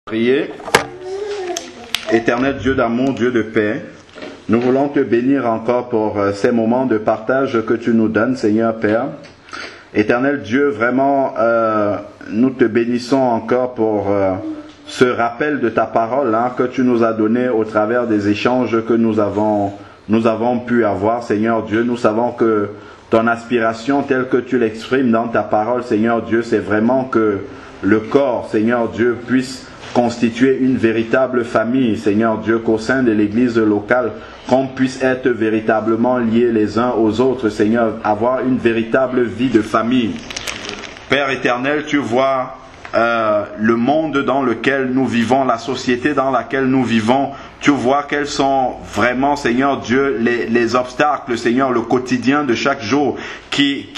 Priez. Éternel Dieu d'amour, Dieu de paix, nous voulons te bénir encore pour ces moments de partage que tu nous donnes, Seigneur Père. Éternel Dieu, vraiment, nous te bénissons encore pour ce rappel de ta parole que tu nous as donné au travers des échanges que nous avons pu avoir, Seigneur Dieu. Nous savons que ton aspiration telle que tu l'exprimes dans ta parole, Seigneur Dieu, c'est vraiment que le corps, Seigneur Dieu, puisse constituer une véritable famille, Seigneur Dieu, qu'au sein de l'église locale, qu'on puisse être véritablement liés les uns aux autres, Seigneur, avoir une véritable vie de famille. Père éternel, tu vois le monde dans lequel nous vivons, la société dans laquelle nous vivons. Tu vois quels sont vraiment, Seigneur Dieu, les obstacles, Seigneur, le quotidien de chaque jour qui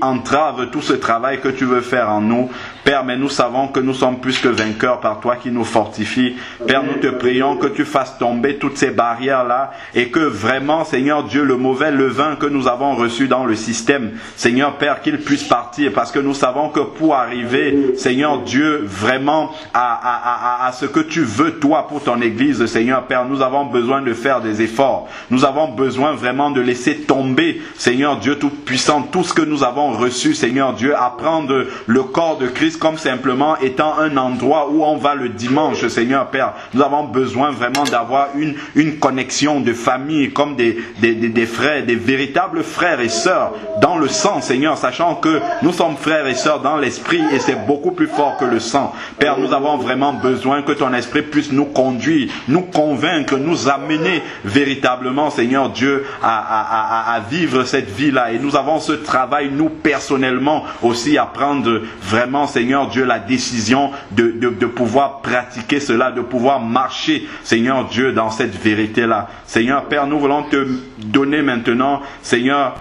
entrave tout ce travail que tu veux faire en nous. Père, mais nous savons que nous sommes plus que vainqueurs par toi qui nous fortifie. Père, nous te prions que tu fasses tomber toutes ces barrières-là et que vraiment, Seigneur Dieu, le mauvais levain que nous avons reçu dans le système, Seigneur Père, qu'il puisse partir parce que nous savons que pour arriver, Seigneur Dieu, vraiment à ce que tu veux, toi, pour ton Église, Seigneur Père, nous avons besoin de faire des efforts. Nous avons besoin vraiment de laisser tomber, Seigneur Dieu Tout-Puissant, tout ce que nous avons reçu, Seigneur Dieu, à prendre le corps de Christ comme simplement étant un endroit où on va le dimanche, Seigneur Père. Nous avons besoin vraiment d'avoir une connexion de famille comme des frères, des véritables frères et sœurs dans le sang, Seigneur, sachant que nous sommes frères et sœurs dans l'esprit et c'est beaucoup plus fort que le sang. Père, nous avons vraiment besoin que ton esprit puisse nous conduire, nous convaincre, nous amener véritablement, Seigneur Dieu, à vivre cette vie-là. Et nous avons ce travail, nous personnellement aussi, à prendre vraiment, Seigneur Dieu, la décision de pouvoir pratiquer cela, de pouvoir marcher, Seigneur Dieu, dans cette vérité-là. Seigneur Père, nous voulons te donner maintenant, Seigneur,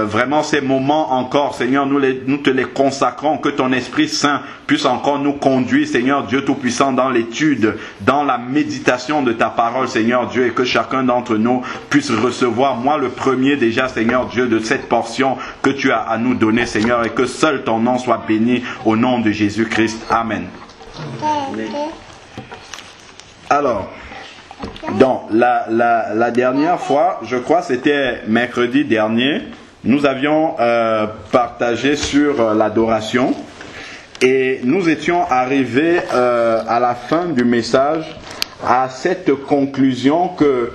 vraiment ces moments encore, Seigneur, nous te les consacrons, que ton Esprit Saint puisse encore nous conduire, Seigneur Dieu Tout-Puissant, dans l'étude, dans la méditation de ta parole, Seigneur Dieu, et que chacun d'entre nous puisse recevoir, moi le premier déjà, Seigneur Dieu, de cette portion que tu as à nous donner, Seigneur, et que seul ton nom soit béni au nom de Jésus-Christ. Amen. Alors, donc, la dernière fois, je crois c'était mercredi dernier, nous avions partagé sur l'adoration et nous étions arrivés à la fin du message à cette conclusion que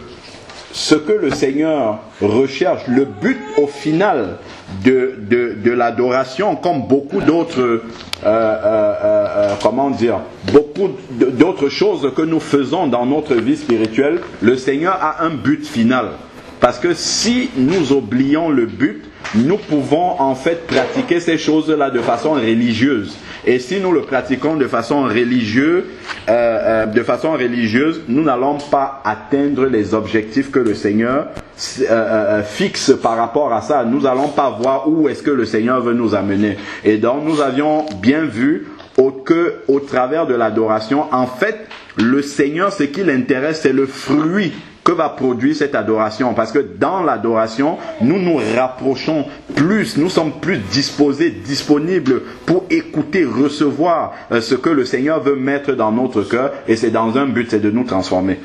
ce que le Seigneur recherche, le but au final de l'adoration, comme beaucoup d'autres beaucoup d'autres choses que nous faisons dans notre vie spirituelle, le Seigneur a un but final. Parce que si nous oublions le but, nous pouvons en fait pratiquer ces choses-là de façon religieuse. Et si nous le pratiquons de façon religieuse, nous n'allons pas atteindre les objectifs que le Seigneur fixe par rapport à ça. Nous n'allons pas voir où est-ce que le Seigneur veut nous amener. Et donc nous avions bien vu que au travers de l'adoration, en fait, le Seigneur, ce qui l'intéresse, c'est le fruit que va produire cette adoration. Parce que dans l'adoration, nous nous rapprochons plus, nous sommes plus disponibles pour écouter, recevoir ce que le Seigneur veut mettre dans notre cœur. Et c'est dans un but, c'est de nous transformer.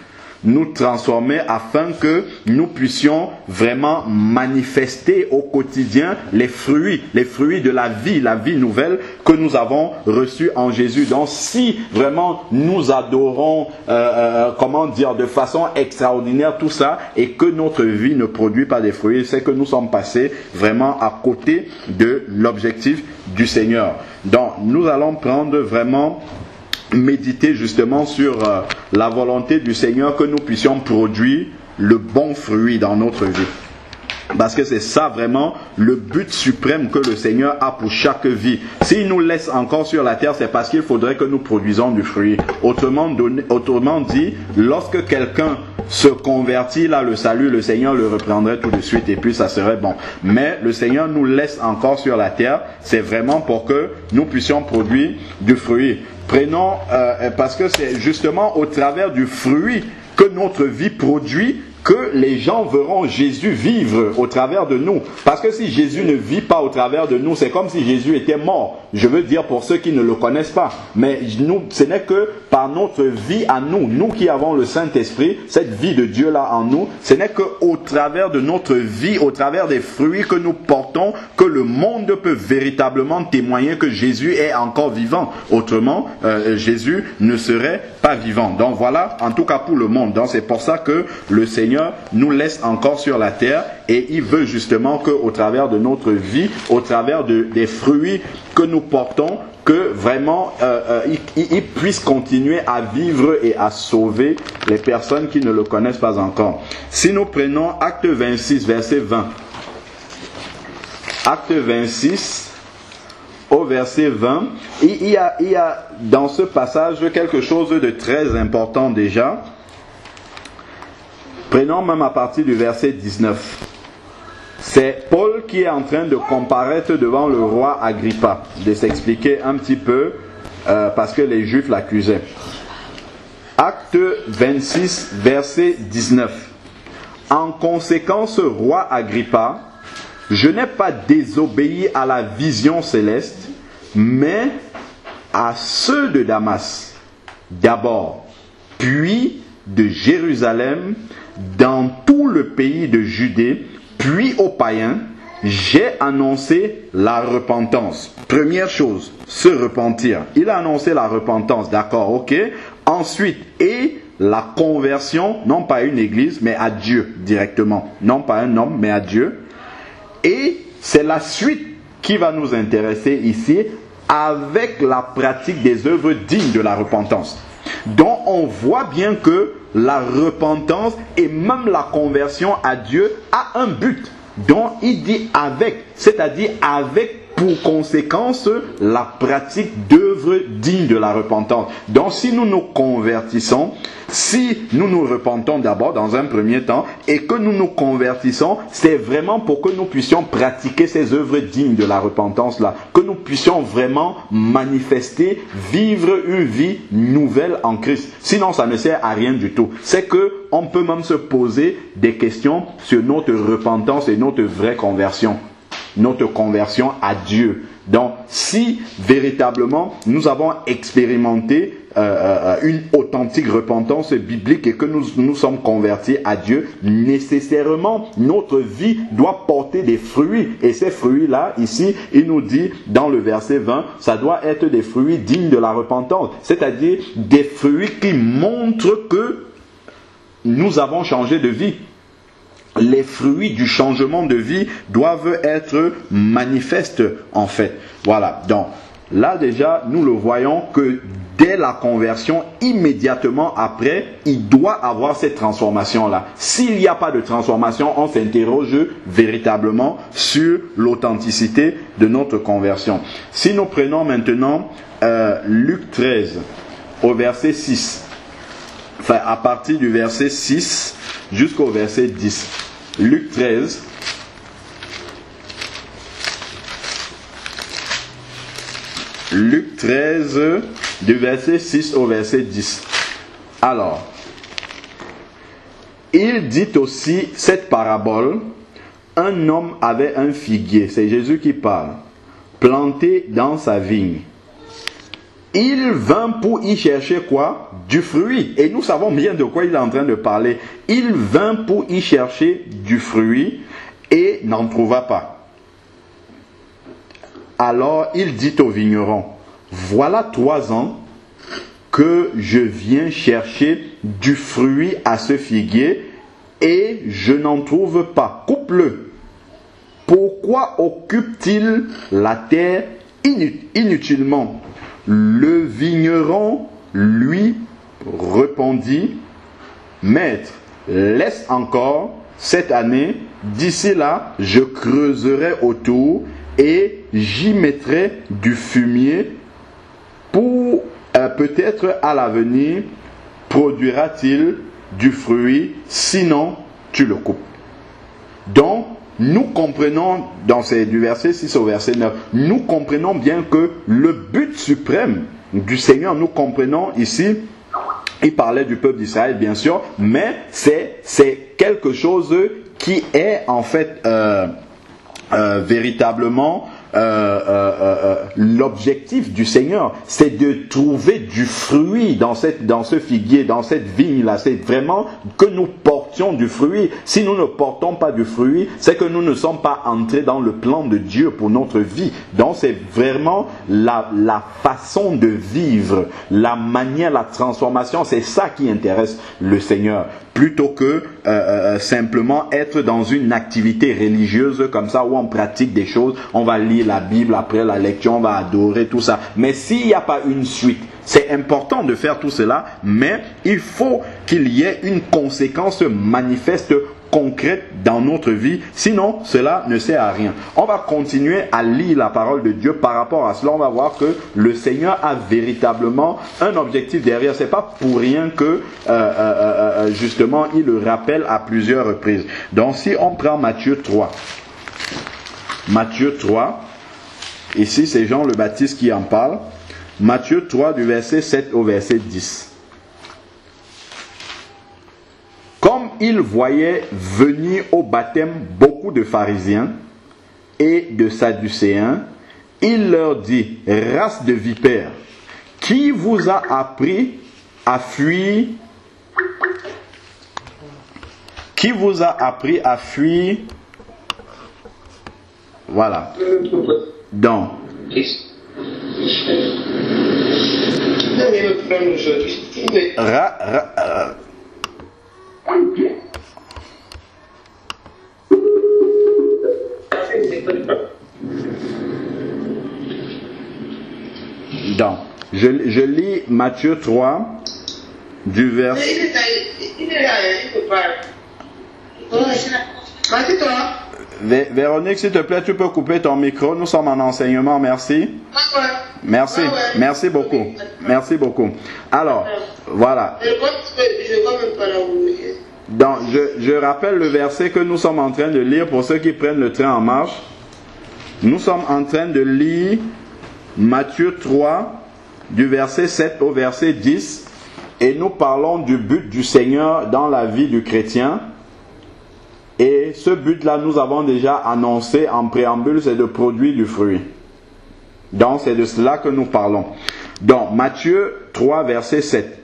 Nous transformer afin que nous puissions vraiment manifester au quotidien les fruits de la vie nouvelle que nous avons reçue en Jésus. Donc si vraiment nous adorons, de façon extraordinaire tout ça et que notre vie ne produit pas des fruits, c'est que nous sommes passés vraiment à côté de l'objectif du Seigneur. Donc nous allons prendre vraiment méditer justement sur la volonté du Seigneur que nous puissions produire le bon fruit dans notre vie. Parce que c'est ça vraiment le but suprême que le Seigneur a pour chaque vie. S'il nous laisse encore sur la terre, c'est parce qu'il faudrait que nous produisons du fruit. Autrement dit, lorsque quelqu'un se convertit, là le salut, le Seigneur le reprendrait tout de suite et puis ça serait bon. Mais le Seigneur nous laisse encore sur la terre, c'est vraiment pour que nous puissions produire du fruit. Prenons, parce que c'est justement au travers du fruit que notre vie produit que les gens verront Jésus vivre au travers de nous. Parce que si Jésus ne vit pas au travers de nous, c'est comme si Jésus était mort. Je veux dire pour ceux qui ne le connaissent pas. Mais nous, ce n'est que par notre vie à nous, nous qui avons le Saint-Esprit, cette vie de Dieu-là en nous, ce n'est qu'au travers de notre vie, au travers des fruits que nous portons, que le monde peut véritablement témoigner que Jésus est encore vivant. Autrement, Jésus ne serait pas vivant. Donc voilà, en tout cas pour le monde. Donc c'est pour ça que le Seigneur nous laisse encore sur la terre et il veut justement qu'au travers de notre vie, au travers des fruits que nous portons, que vraiment il puisse continuer à vivre et à sauver les personnes qui ne le connaissent pas encore. Si nous prenons Acte 26, verset 20. Acte 26, au verset 20, il y a dans ce passage quelque chose de très important déjà. Prenons même à partir du verset 19. C'est Paul qui est en train de comparaître devant le roi Agrippa, de s'expliquer un petit peu parce que les Juifs l'accusaient. Acte 26, verset 19. En conséquence, roi Agrippa, je n'ai pas désobéi à la vision céleste, mais à ceux de Damas, d'abord, puis de Jérusalem, dans tout le pays de Judée, puis aux païens, j'ai annoncé la repentance. Première chose, se repentir. Il a annoncé la repentance, d'accord, ok. Ensuite, et la conversion, non pas à une église, mais à Dieu directement. Non pas à un homme, mais à Dieu. Et c'est la suite qui va nous intéresser ici, avec la pratique des œuvres dignes de la repentance. Donc on voit bien que la repentance et même la conversion à Dieu a un but. Donc il dit avec, c'est-à-dire avec pour conséquence la pratique d'œuvres dignes de la repentance. Donc si nous nous convertissons, si nous nous repentons d'abord dans un premier temps et que nous nous convertissons, c'est vraiment pour que nous puissions pratiquer ces œuvres dignes de la repentance là, que nous puissions vraiment manifester, vivre une vie nouvelle en Christ. Sinon ça ne sert à rien du tout. C'est que on peut même se poser des questions sur notre repentance et notre vraie conversion. Notre conversion à Dieu. Donc, si véritablement nous avons expérimenté une authentique repentance biblique et que nous sommes convertis à Dieu, nécessairement notre vie doit porter des fruits. Et ces fruits-là, ici, il nous dit dans le verset 20, ça doit être des fruits dignes de la repentance. C'est-à-dire des fruits qui montrent que nous avons changé de vie. Les fruits du changement de vie doivent être manifestes en fait. Voilà, donc là déjà nous le voyons que dès la conversion, immédiatement après, il doit avoir cette transformation-là. S'il n'y a pas de transformation, on s'interroge véritablement sur l'authenticité de notre conversion. Si nous prenons maintenant Luc 13 au verset 6, enfin à partir du verset 6 jusqu'au verset 10. Luc 13. Luc 13, du verset 6 au verset 10. Alors, il dit aussi cette parabole. Un homme avait un figuier, c'est Jésus qui parle, planté dans sa vigne. Il vint pour y chercher quoi? Du fruit. Et nous savons bien de quoi il est en train de parler. Il vint pour y chercher du fruit et n'en trouva pas. Alors il dit au vigneron, voilà 3 ans que je viens chercher du fruit à ce figuier et je n'en trouve pas. Coupe-le. Pourquoi occupe-t-il la terre inutilement? Le vigneron lui répondit, Maître, laisse encore cette année, d'ici là, je creuserai autour et j'y mettrai du fumier pour peut-être à l'avenir produira-t-il du fruit, sinon tu le coupes. Donc, nous comprenons, du verset 6 au verset 9, nous comprenons bien que le but suprême du Seigneur, nous comprenons ici Il parlait du peuple d'Israël, bien sûr, mais c'est quelque chose qui est en fait véritablement l'objectif du Seigneur, c'est de trouver du fruit dans ce figuier, dans cette vigne-là. C'est vraiment que nous portions du fruit. Si nous ne portons pas du fruit, c'est que nous ne sommes pas entrés dans le plan de Dieu pour notre vie. Donc c'est vraiment la façon de vivre, la manière, la transformation, c'est ça qui intéresse le Seigneur. Plutôt que simplement être dans une activité religieuse comme ça où on pratique des choses, on va lire la Bible après la lecture, on va adorer tout ça. Mais s'il n'y a pas une suite, c'est important de faire tout cela, mais il faut qu'il y ait une conséquence manifeste, concrète dans notre vie, sinon cela ne sert à rien. On va continuer à lire la parole de Dieu par rapport à cela. On va voir que le Seigneur a véritablement un objectif derrière. C'est pas pour rien que justement il le rappelle à plusieurs reprises. Donc si on prend Matthieu 3, ici c'est Jean le Baptiste qui en parle. Matthieu 3 du verset 7 au verset 10. Comme il voyait venir au baptême beaucoup de pharisiens et de sadducéens, il leur dit: race de vipères, qui vous a appris à fuir? Qui vous a appris à fuir? Voilà. Donc. Donc, je lis Matthieu 3 du verset. Véronique, s'il te plaît, tu peux couper ton micro. Nous sommes en enseignement, merci. Merci, merci beaucoup. Merci beaucoup. Alors, voilà. Donc, je rappelle le verset que nous sommes en train de lire pour ceux qui prennent le train en marche. Nous sommes en train de lire Matthieu 3, du verset 7 au verset 10. Et nous parlons du but du Seigneur dans la vie du chrétien. Et ce but-là, nous avons déjà annoncé en préambule, c'est de produire du fruit. Donc, c'est de cela que nous parlons. Donc, Matthieu 3, verset 7.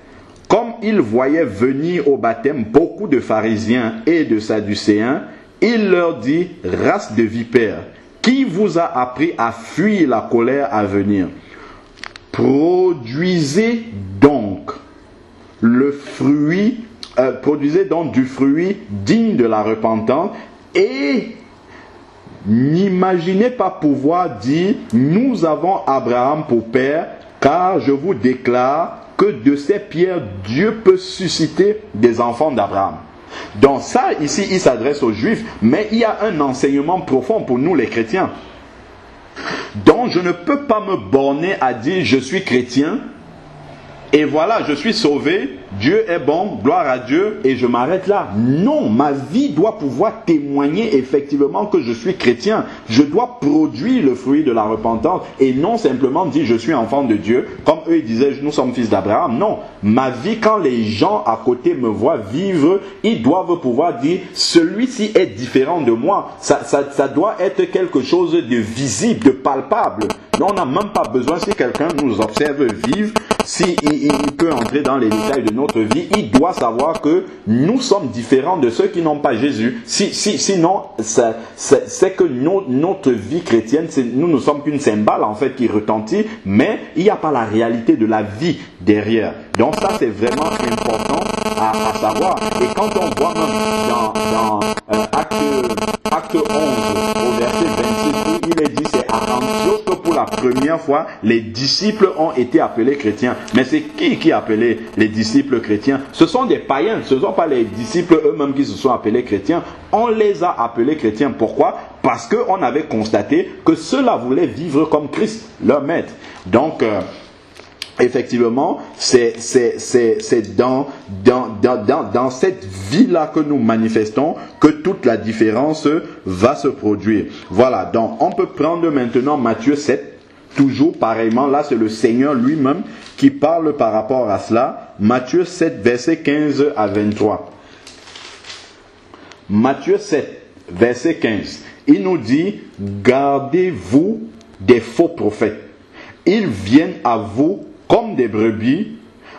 Comme il voyait venir au baptême beaucoup de pharisiens et de sadducéens, il leur dit: race de vipères, qui vous a appris à fuir la colère à venir? Produisez donc le fruit, produisez donc du fruit digne de la repentance, et n'imaginez pas pouvoir dire: nous avons Abraham pour père, car je vous déclare que de ces pierres Dieu peut susciter des enfants d'Abraham. Donc ça, ici, il s'adresse aux Juifs, mais il y a un enseignement profond pour nous les chrétiens. Donc je ne peux pas me borner à dire: je suis chrétien, et voilà, je suis sauvé, Dieu est bon, gloire à Dieu, et je m'arrête là. Non, ma vie doit pouvoir témoigner effectivement que je suis chrétien. Je dois produire le fruit de la repentance, et non simplement dire: je suis enfant de Dieu, comme eux ils disaient: nous sommes fils d'Abraham. Non, ma vie, quand les gens à côté me voient vivre, ils doivent pouvoir dire: celui-ci est différent de moi. Ça doit être quelque chose de visible, de palpable. Donc on n'a même pas besoin, si quelqu'un nous observe vivre, s'il peut entrer dans les détails de notre vie, il doit savoir que nous sommes différents de ceux qui n'ont pas Jésus. Sinon, c'est que notre vie chrétienne, nous ne sommes qu'une cymbale en fait qui retentit, mais il n'y a pas la réalité de la vie derrière. Donc ça, c'est vraiment important à savoir. Et quand on voit même dans Acte 11, au verset 26, où il est dit: c'est à Antioche que pour la première fois, les disciples ont été appelés chrétiens. Mais c'est qui a appelé les disciples chrétiens? Ce sont des païens, ce ne sont pas les disciples eux-mêmes qui se sont appelés chrétiens. On les a appelés chrétiens. Pourquoi? Parce qu'on avait constaté que ceux-là voulaient vivre comme Christ, leur maître. Donc, effectivement, c'est dans cette vie-là que nous manifestons que toute la différence va se produire. Voilà, donc on peut prendre maintenant Matthieu 7, toujours pareillement, là c'est le Seigneur lui-même qui parle par rapport à cela. Matthieu 7, versets 15 à 23. Matthieu 7, verset 15. Il nous dit, gardez-vous des faux prophètes. Ils viennent à vous comme des brebis,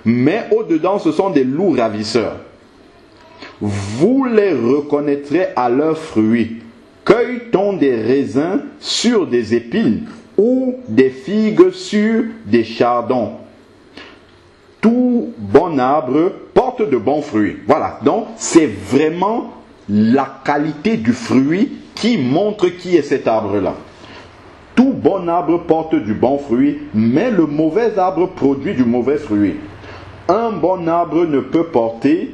mais au-dedans ce sont des loups ravisseurs. Vous les reconnaîtrez à leurs fruits. Cueille-t-on des raisins sur des épines ou des figues sur des chardons? Tout bon arbre porte de bons fruits. Voilà, donc c'est vraiment la qualité du fruit qui montre qui est cet arbre-là. Tout bon arbre porte du bon fruit, mais le mauvais arbre produit du mauvais fruit. Un bon arbre ne peut porter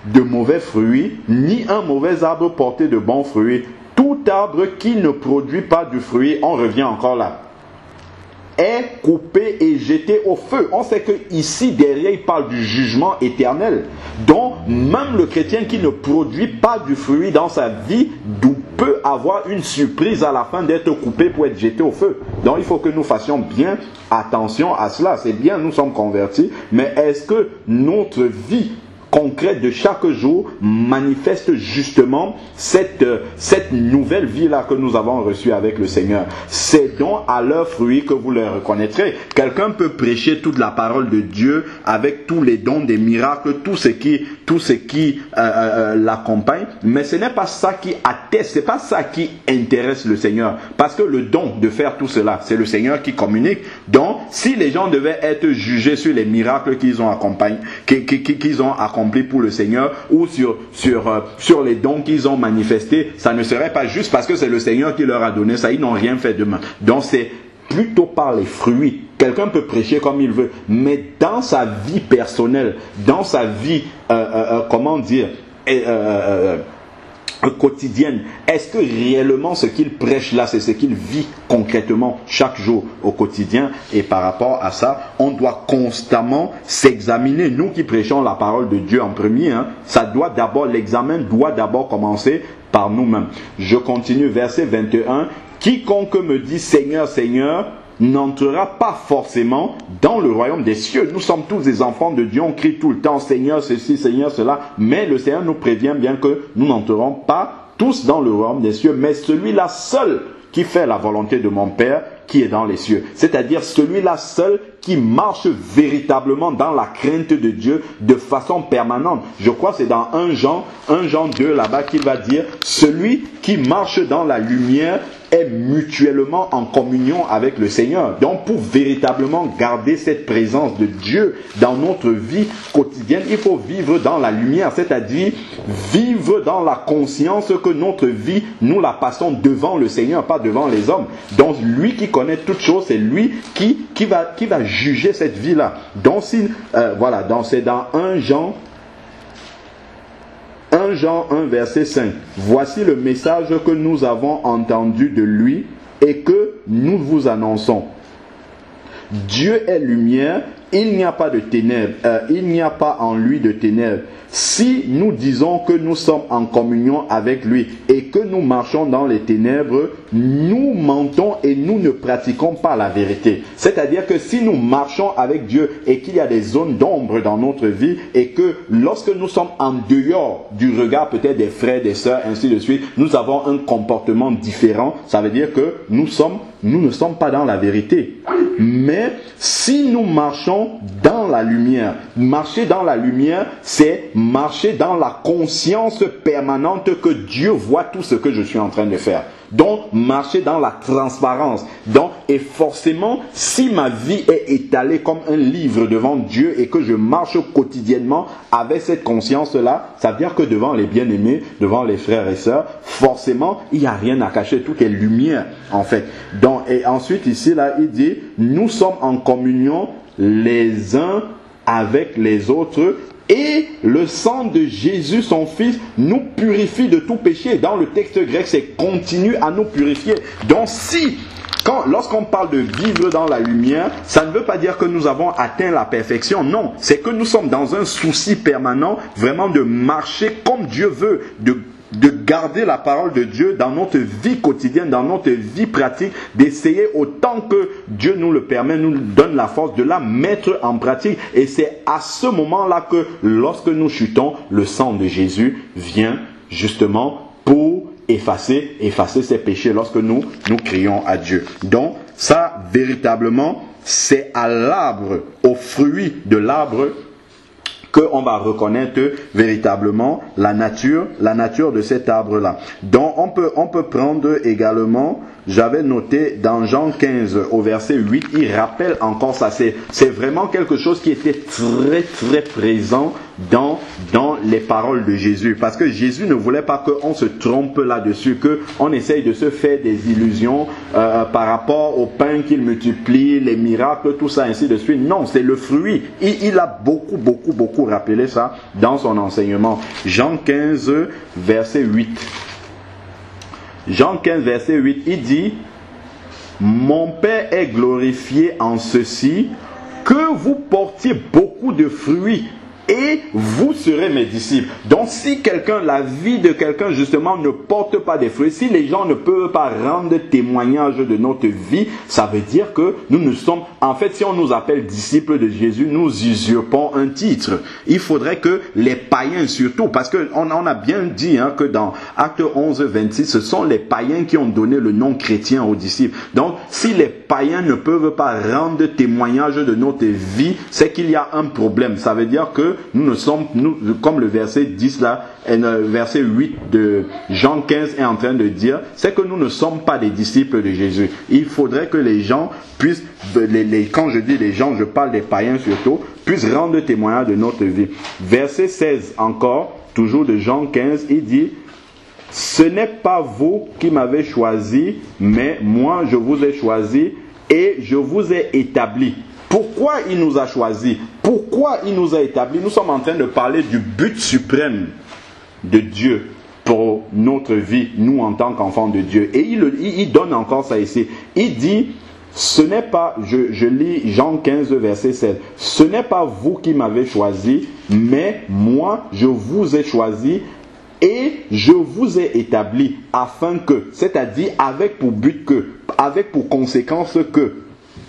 de mauvais fruits, ni un mauvais arbre porter de bons fruits. Tout arbre qui ne produit pas du fruit, on revient encore là, est coupé et jeté au feu. On sait que ici derrière il parle du jugement éternel. Donc même le chrétien qui ne produit pas du fruit dans sa vie peut avoir une surprise à la fin d'être coupé pour être jeté au feu. Donc il faut que nous fassions bien attention à cela. C'est bien, nous sommes convertis, mais est-ce que notre vie concrète de chaque jour manifeste justement cette nouvelle vie-là que nous avons reçue avec le Seigneur? C'est donc à leurs fruits que vous les reconnaîtrez. Quelqu'un peut prêcher toute la parole de Dieu avec tous les dons, des miracles, tout ce qui l'accompagne, mais ce n'est pas ça qui atteste, ce n'est pas ça qui intéresse le Seigneur. Parce que le don de faire tout cela, c'est le Seigneur qui communique. Donc, si les gens devaient être jugés sur les miracles qu'ils ont accompagnés, qu'ils ont accomplis pour le Seigneur, ou sur les dons qu'ils ont manifestés, ça ne serait pas juste parce que c'est le Seigneur qui leur a donné ça. Ils n'ont rien fait de main. Donc c'est plutôt par les fruits. Quelqu'un peut prêcher comme il veut, mais dans sa vie personnelle, dans sa vie, quotidienne, est-ce que réellement ce qu'il prêche là, c'est ce qu'il vit concrètement chaque jour au quotidien? Et par rapport à ça, on doit constamment s'examiner. Nous qui prêchons la parole de Dieu en premier, l'examen doit d'abord commencer par nous-mêmes. Je continue, verset 21. Quiconque me dit Seigneur, Seigneur, n'entrera pas forcément dans le royaume des cieux. Nous sommes tous des enfants de Dieu, on crie tout le temps Seigneur ceci, Seigneur cela, mais le Seigneur nous prévient bien que nous n'entrerons pas tous dans le royaume des cieux, mais celui-là seul qui fait la volonté de mon Père qui est dans les cieux. C'est-à-dire celui-là seul qui marche véritablement dans la crainte de Dieu de façon permanente. Je crois que c'est dans 1 Jean 2 là-bas qu'il va dire celui qui marche dans la lumière est mutuellement en communion avec le Seigneur. Donc pour véritablement garder cette présence de Dieu dans notre vie quotidienne, il faut vivre dans la lumière, c'est-à-dire vivre dans la conscience que notre vie, nous la passons devant le Seigneur, pas devant les hommes. Donc lui qui connaît toutes choses, c'est lui qui va juger cette vie-là. Donc c'est dans 1 Jean 1 verset 5. Voici le message que nous avons entendu de lui et que nous vous annonçons. Dieu est lumière, il n'y a pas de ténèbres, il n'y a pas en lui de ténèbres. Si nous disons que nous sommes en communion avec lui et que nous marchons dans les ténèbres, nous mentons et nous ne pratiquons pas la vérité. C'est-à-dire que si nous marchons avec Dieu et qu'il y a des zones d'ombre dans notre vie et que lorsque nous sommes en dehors du regard peut-être des frères, des sœurs, ainsi de suite, nous avons un comportement différent, ça veut dire que nous ne sommes pas dans la vérité. Mais si nous marchons dans la lumière, marcher dans la lumière, c'est marcher dans la conscience permanente que Dieu voit tout ce que je suis en train de faire. Donc, marcher dans la transparence. Donc, et forcément, si ma vie est étalée comme un livre devant Dieu et que je marche quotidiennement avec cette conscience-là, ça veut dire que devant les bien-aimés, devant les frères et sœurs, forcément, il n'y a rien à cacher. Tout est lumière, en fait. Donc, et ensuite, ici, là, il dit, nous sommes en communion les uns avec les autres. Et le sang de Jésus, son Fils, nous purifie de tout péché. Dans le texte grec, c'est continue à nous purifier. Donc lorsqu'on parle de vivre dans la lumière, ça ne veut pas dire que nous avons atteint la perfection. Non, c'est que nous sommes dans un souci permanent, vraiment de marcher comme Dieu veut, de de garder la parole de Dieu dans notre vie quotidienne, dans notre vie pratique, d'essayer autant que Dieu nous le permet, nous donne la force de la mettre en pratique. Et c'est à ce moment-là que lorsque nous chutons, le sang de Jésus vient justement pour effacer ces péchés lorsque nous crions à Dieu. Donc ça, véritablement, c'est à l'arbre, au fruit de l'arbre, qu'on va reconnaître véritablement la nature de cet arbre-là. Donc on peut prendre également, j'avais noté dans Jean 15 au verset 8, il rappelle encore ça. C'est vraiment quelque chose qui était très très présent dans les paroles de Jésus. Parce que Jésus ne voulait pas qu'on se trompe là-dessus, qu'on essaye de se faire des illusions par rapport au pain qu'il multiplie, les miracles, tout ça, ainsi de suite. Non, c'est le fruit. Il a beaucoup rappelé ça dans son enseignement. Jean 15, verset 8. Jean 15, verset 8, il dit « Mon Père est glorifié en ceci, que vous portiez beaucoup de fruits, et vous serez mes disciples. » Donc si la vie de quelqu'un justement ne porte pas des fruits, si les gens ne peuvent pas rendre témoignage de notre vie, ça veut dire que nous ne sommes, en fait, si on nous appelle disciples de Jésus, nous usurpons un titre. Il faudrait que les païens surtout, parce qu'on a bien dit que dans Acte 11, 26, ce sont les païens qui ont donné le nom chrétien aux disciples. Donc si les païens ne peuvent pas rendre témoignage de notre vie, c'est qu'il y a un problème. Ça veut dire que nous ne sommes, comme le verset 10 là, verset 8 de Jean 15 est en train de dire, c'est que nous ne sommes pas des disciples de Jésus. Il faudrait que les gens puissent, quand je dis les gens, je parle des païens surtout, puissent rendre témoignage de notre vie. Verset 16 encore, toujours de Jean 15, il dit, ce n'est pas vous qui m'avez choisi, mais moi je vous ai choisi et je vous ai établi. Pourquoi il nous a choisis? Pourquoi il nous a établis? Nous sommes en train de parler du but suprême de Dieu pour notre vie, nous en tant qu'enfants de Dieu. Et il donne encore ça ici. Il dit, ce n'est pas, je lis Jean 15, verset 7, ce n'est pas vous qui m'avez choisi, mais moi je vous ai choisi et je vous ai établi afin que, c'est-à-dire avec pour but que, avec pour conséquence que,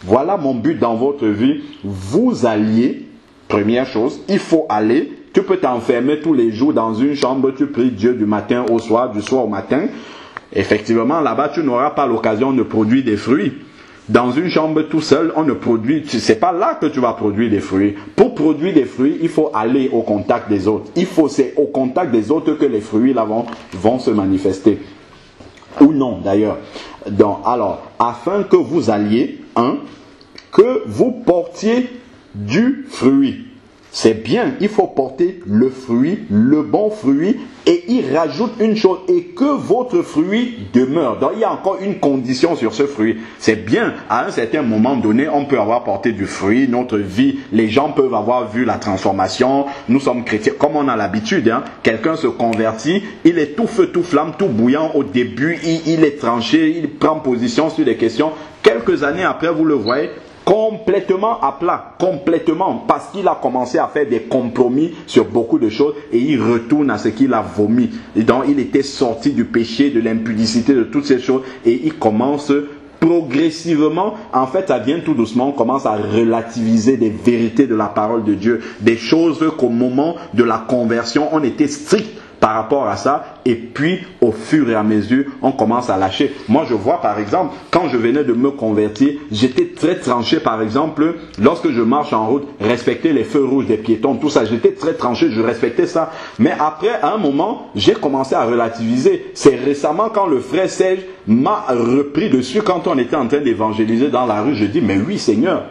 voilà mon but dans votre vie, vous alliez, première chose, il faut aller, tu peux t'enfermer tous les jours dans une chambre, tu pries Dieu du matin au soir, du soir au matin. Effectivement, là-bas, tu n'auras pas l'occasion de produire des fruits. Dans une chambre tout seul, on ne produit, c'est pas là que tu vas produire des fruits. Pour produire des fruits, il faut aller au contact des autres. C'est au contact des autres que les fruits là vont se manifester. Ou non, d'ailleurs. Donc, alors, afin que vous alliez, que vous portiez du fruit. C'est bien, il faut porter le fruit, le bon fruit, et il rajoute une chose, et que votre fruit demeure. Donc il y a encore une condition sur ce fruit. C'est bien, à un certain moment donné, on peut avoir porté du fruit, notre vie, les gens peuvent avoir vu la transformation, nous sommes chrétiens, comme on a l'habitude, quelqu'un se convertit, il est tout feu, tout flamme, tout bouillant au début, il est tranché, il prend position sur des questions. Quelques années après, vous le voyez, complètement à plat, complètement, parce qu'il a commencé à faire des compromis sur beaucoup de choses et il retourne à ce qu'il a vomi. Et donc il était sorti du péché, de l'impudicité, de toutes ces choses et il commence progressivement, en fait ça vient tout doucement, on commence à relativiser des vérités de la parole de Dieu, des choses qu'au moment de la conversion on était strict par rapport à ça, et puis au fur et à mesure, on commence à lâcher. Moi, je vois par exemple, quand je venais de me convertir, j'étais très tranché, par exemple, lorsque je marche en route, respecter les feux rouges des piétons, tout ça, j'étais très tranché, je respectais ça. Mais après, à un moment, j'ai commencé à relativiser. C'est récemment quand le frère Serge m'a repris dessus, quand on était en train d'évangéliser dans la rue, je dis, mais oui Seigneur,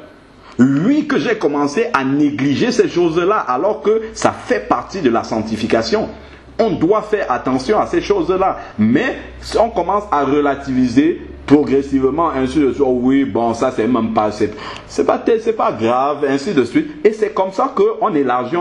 oui que j'ai commencé à négliger ces choses-là, alors que ça fait partie de la sanctification. On doit faire attention à ces choses-là. Mais on commence à relativiser progressivement, ainsi de suite. Oh oui, bon, ça c'est même pas, c'est pas grave, ainsi de suite. Et c'est comme ça qu'on élargit,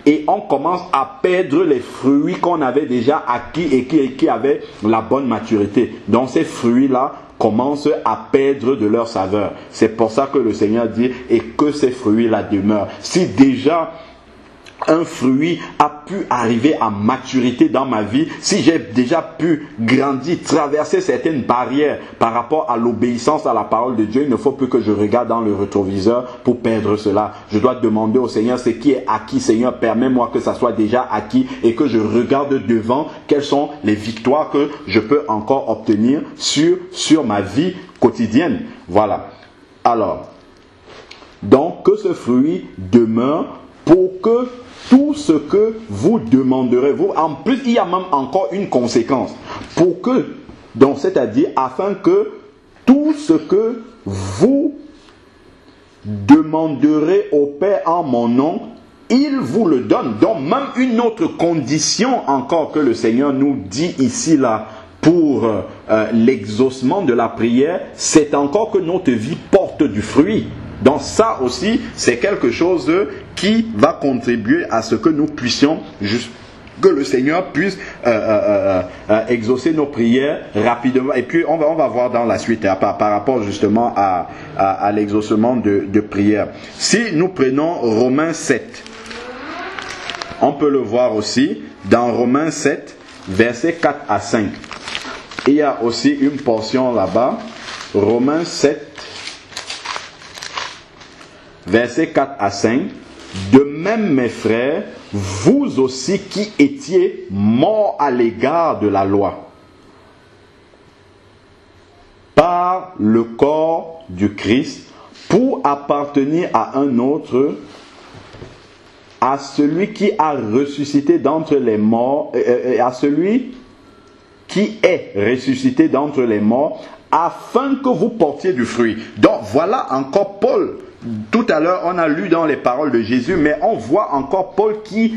et on commence à perdre les fruits qu'on avait déjà acquis et qui avaient la bonne maturité. Donc ces fruits-là commencent à perdre de leur saveur. C'est pour ça que le Seigneur dit, et que ces fruits-là demeurent. Si déjà un fruit a pu arriver à maturité dans ma vie, si j'ai déjà pu grandir, traverser certaines barrières par rapport à l'obéissance à la parole de Dieu, il ne faut plus que je regarde dans le rétroviseur pour perdre cela. Je dois demander au Seigneur ce qui est acquis. Seigneur, permets-moi que ça soit déjà acquis et que je regarde devant quelles sont les victoires que je peux encore obtenir sur ma vie quotidienne. Voilà. Alors, donc que ce fruit demeure pour que tout ce que vous demanderez, vous, en plus, il y a même encore une conséquence. Pour que, donc, c'est-à-dire, afin que tout ce que vous demanderez au Père en mon nom, il vous le donne. Donc, même une autre condition encore que le Seigneur nous dit ici, là, pour l'exaucement de la prière, c'est encore que notre vie porte du fruit. Donc ça aussi, c'est quelque chose qui va contribuer à ce que nous puissions, que le Seigneur puisse exaucer nos prières rapidement. Et puis on va voir dans la suite par rapport justement à l'exaucement de prière. Si nous prenons Romains 7, on peut le voir aussi dans Romains 7, versets 4 à 5. Il y a aussi une portion là-bas, Romains 7, versets 4 à 5. De même, mes frères, vous aussi qui étiez morts à l'égard de la loi, par le corps du Christ, pour appartenir à un autre, à celui qui a ressuscité d'entre les morts, à celui qui est ressuscité d'entre les morts, afin que vous portiez du fruit. Donc voilà encore Paul. Tout à l'heure, on a lu dans les paroles de Jésus, mais on voit encore Paul qui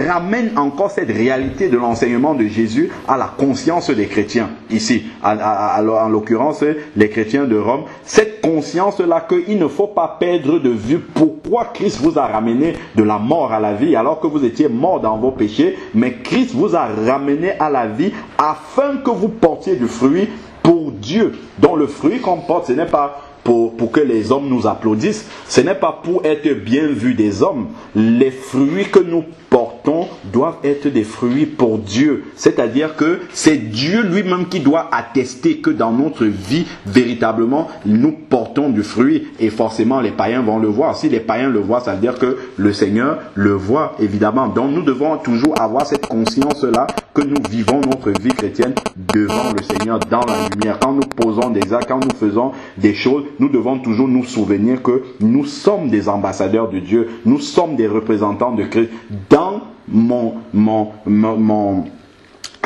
ramène encore cette réalité de l'enseignement de Jésus à la conscience des chrétiens. Ici, en l'occurrence, les chrétiens de Rome. Cette conscience-là qu'il ne faut pas perdre de vue pourquoi Christ vous a ramené de la mort à la vie, alors que vous étiez morts dans vos péchés, mais Christ vous a ramené à la vie afin que vous portiez du fruit pour Dieu. Dont le fruit qu'on porte, ce n'est pas pour que les hommes nous applaudissent. Ce n'est pas pour être bien vu des hommes. Les fruits que nous portons doivent être des fruits pour Dieu. C'est-à-dire que c'est Dieu lui-même qui doit attester que dans notre vie, véritablement, nous portons du fruit. Et forcément, les païens vont le voir. Si les païens le voient, ça veut dire que le Seigneur le voit, évidemment. Donc, nous devons toujours avoir cette conscience-là que nous vivons notre vie chrétienne devant le Seigneur, dans la lumière. Quand nous posons des actes, quand nous faisons des choses, nous devons toujours nous souvenir que nous sommes des ambassadeurs de Dieu. Nous sommes des représentants de Christ. Dans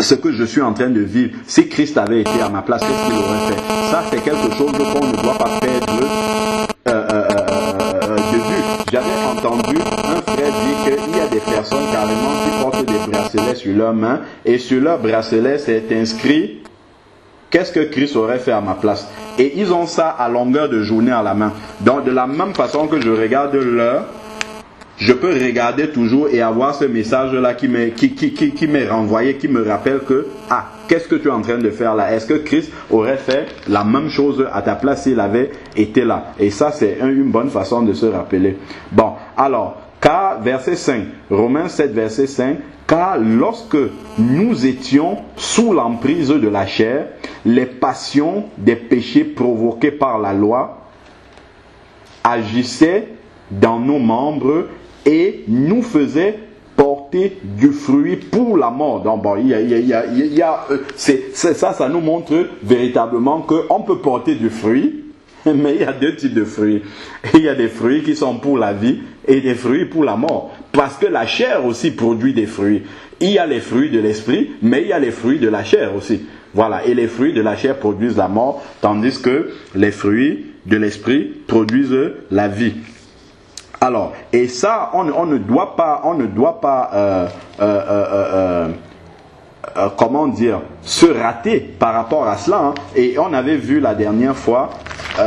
ce que je suis en train de vivre, si Christ avait été à ma place, qu'est-ce qu'il aurait fait? Ça, c'est quelque chose qu'on ne doit pas perdre de vue. J'avais entendu un frère dire qu'il y a des personnes carrément qui portent des bracelets sur leurs mains et sur leur bracelet c'est inscrit qu'est-ce que Christ aurait fait à ma place. Et ils ont ça à longueur de journée à la main. Donc de la même façon que je regarde l'heure, je peux regarder toujours et avoir ce message-là qui m'est renvoyé, qui me rappelle que, qu'est-ce que tu es en train de faire là? Est-ce que Christ aurait fait la même chose à ta place s'il avait été là? Et ça, c'est une bonne façon de se rappeler. Bon, alors, car, verset 5, Romains 7, verset 5, car lorsque nous étions sous l'emprise de la chair, les passions des péchés provoqués par la loi agissaient dans nos membres et nous faisaient porter du fruit pour la mort. Donc bon, ça nous montre véritablement qu'on peut porter du fruit, mais il y a deux types de fruits. Il y a des fruits qui sont pour la vie et des fruits pour la mort. Parce que la chair aussi produit des fruits. Il y a les fruits de l'esprit, mais il y a les fruits de la chair aussi. Voilà, et les fruits de la chair produisent la mort, tandis que les fruits de l'esprit produisent la vie. Alors, et ça, on ne doit pas, comment dire, se rater par rapport à cela. Hein. Et on avait vu la dernière fois,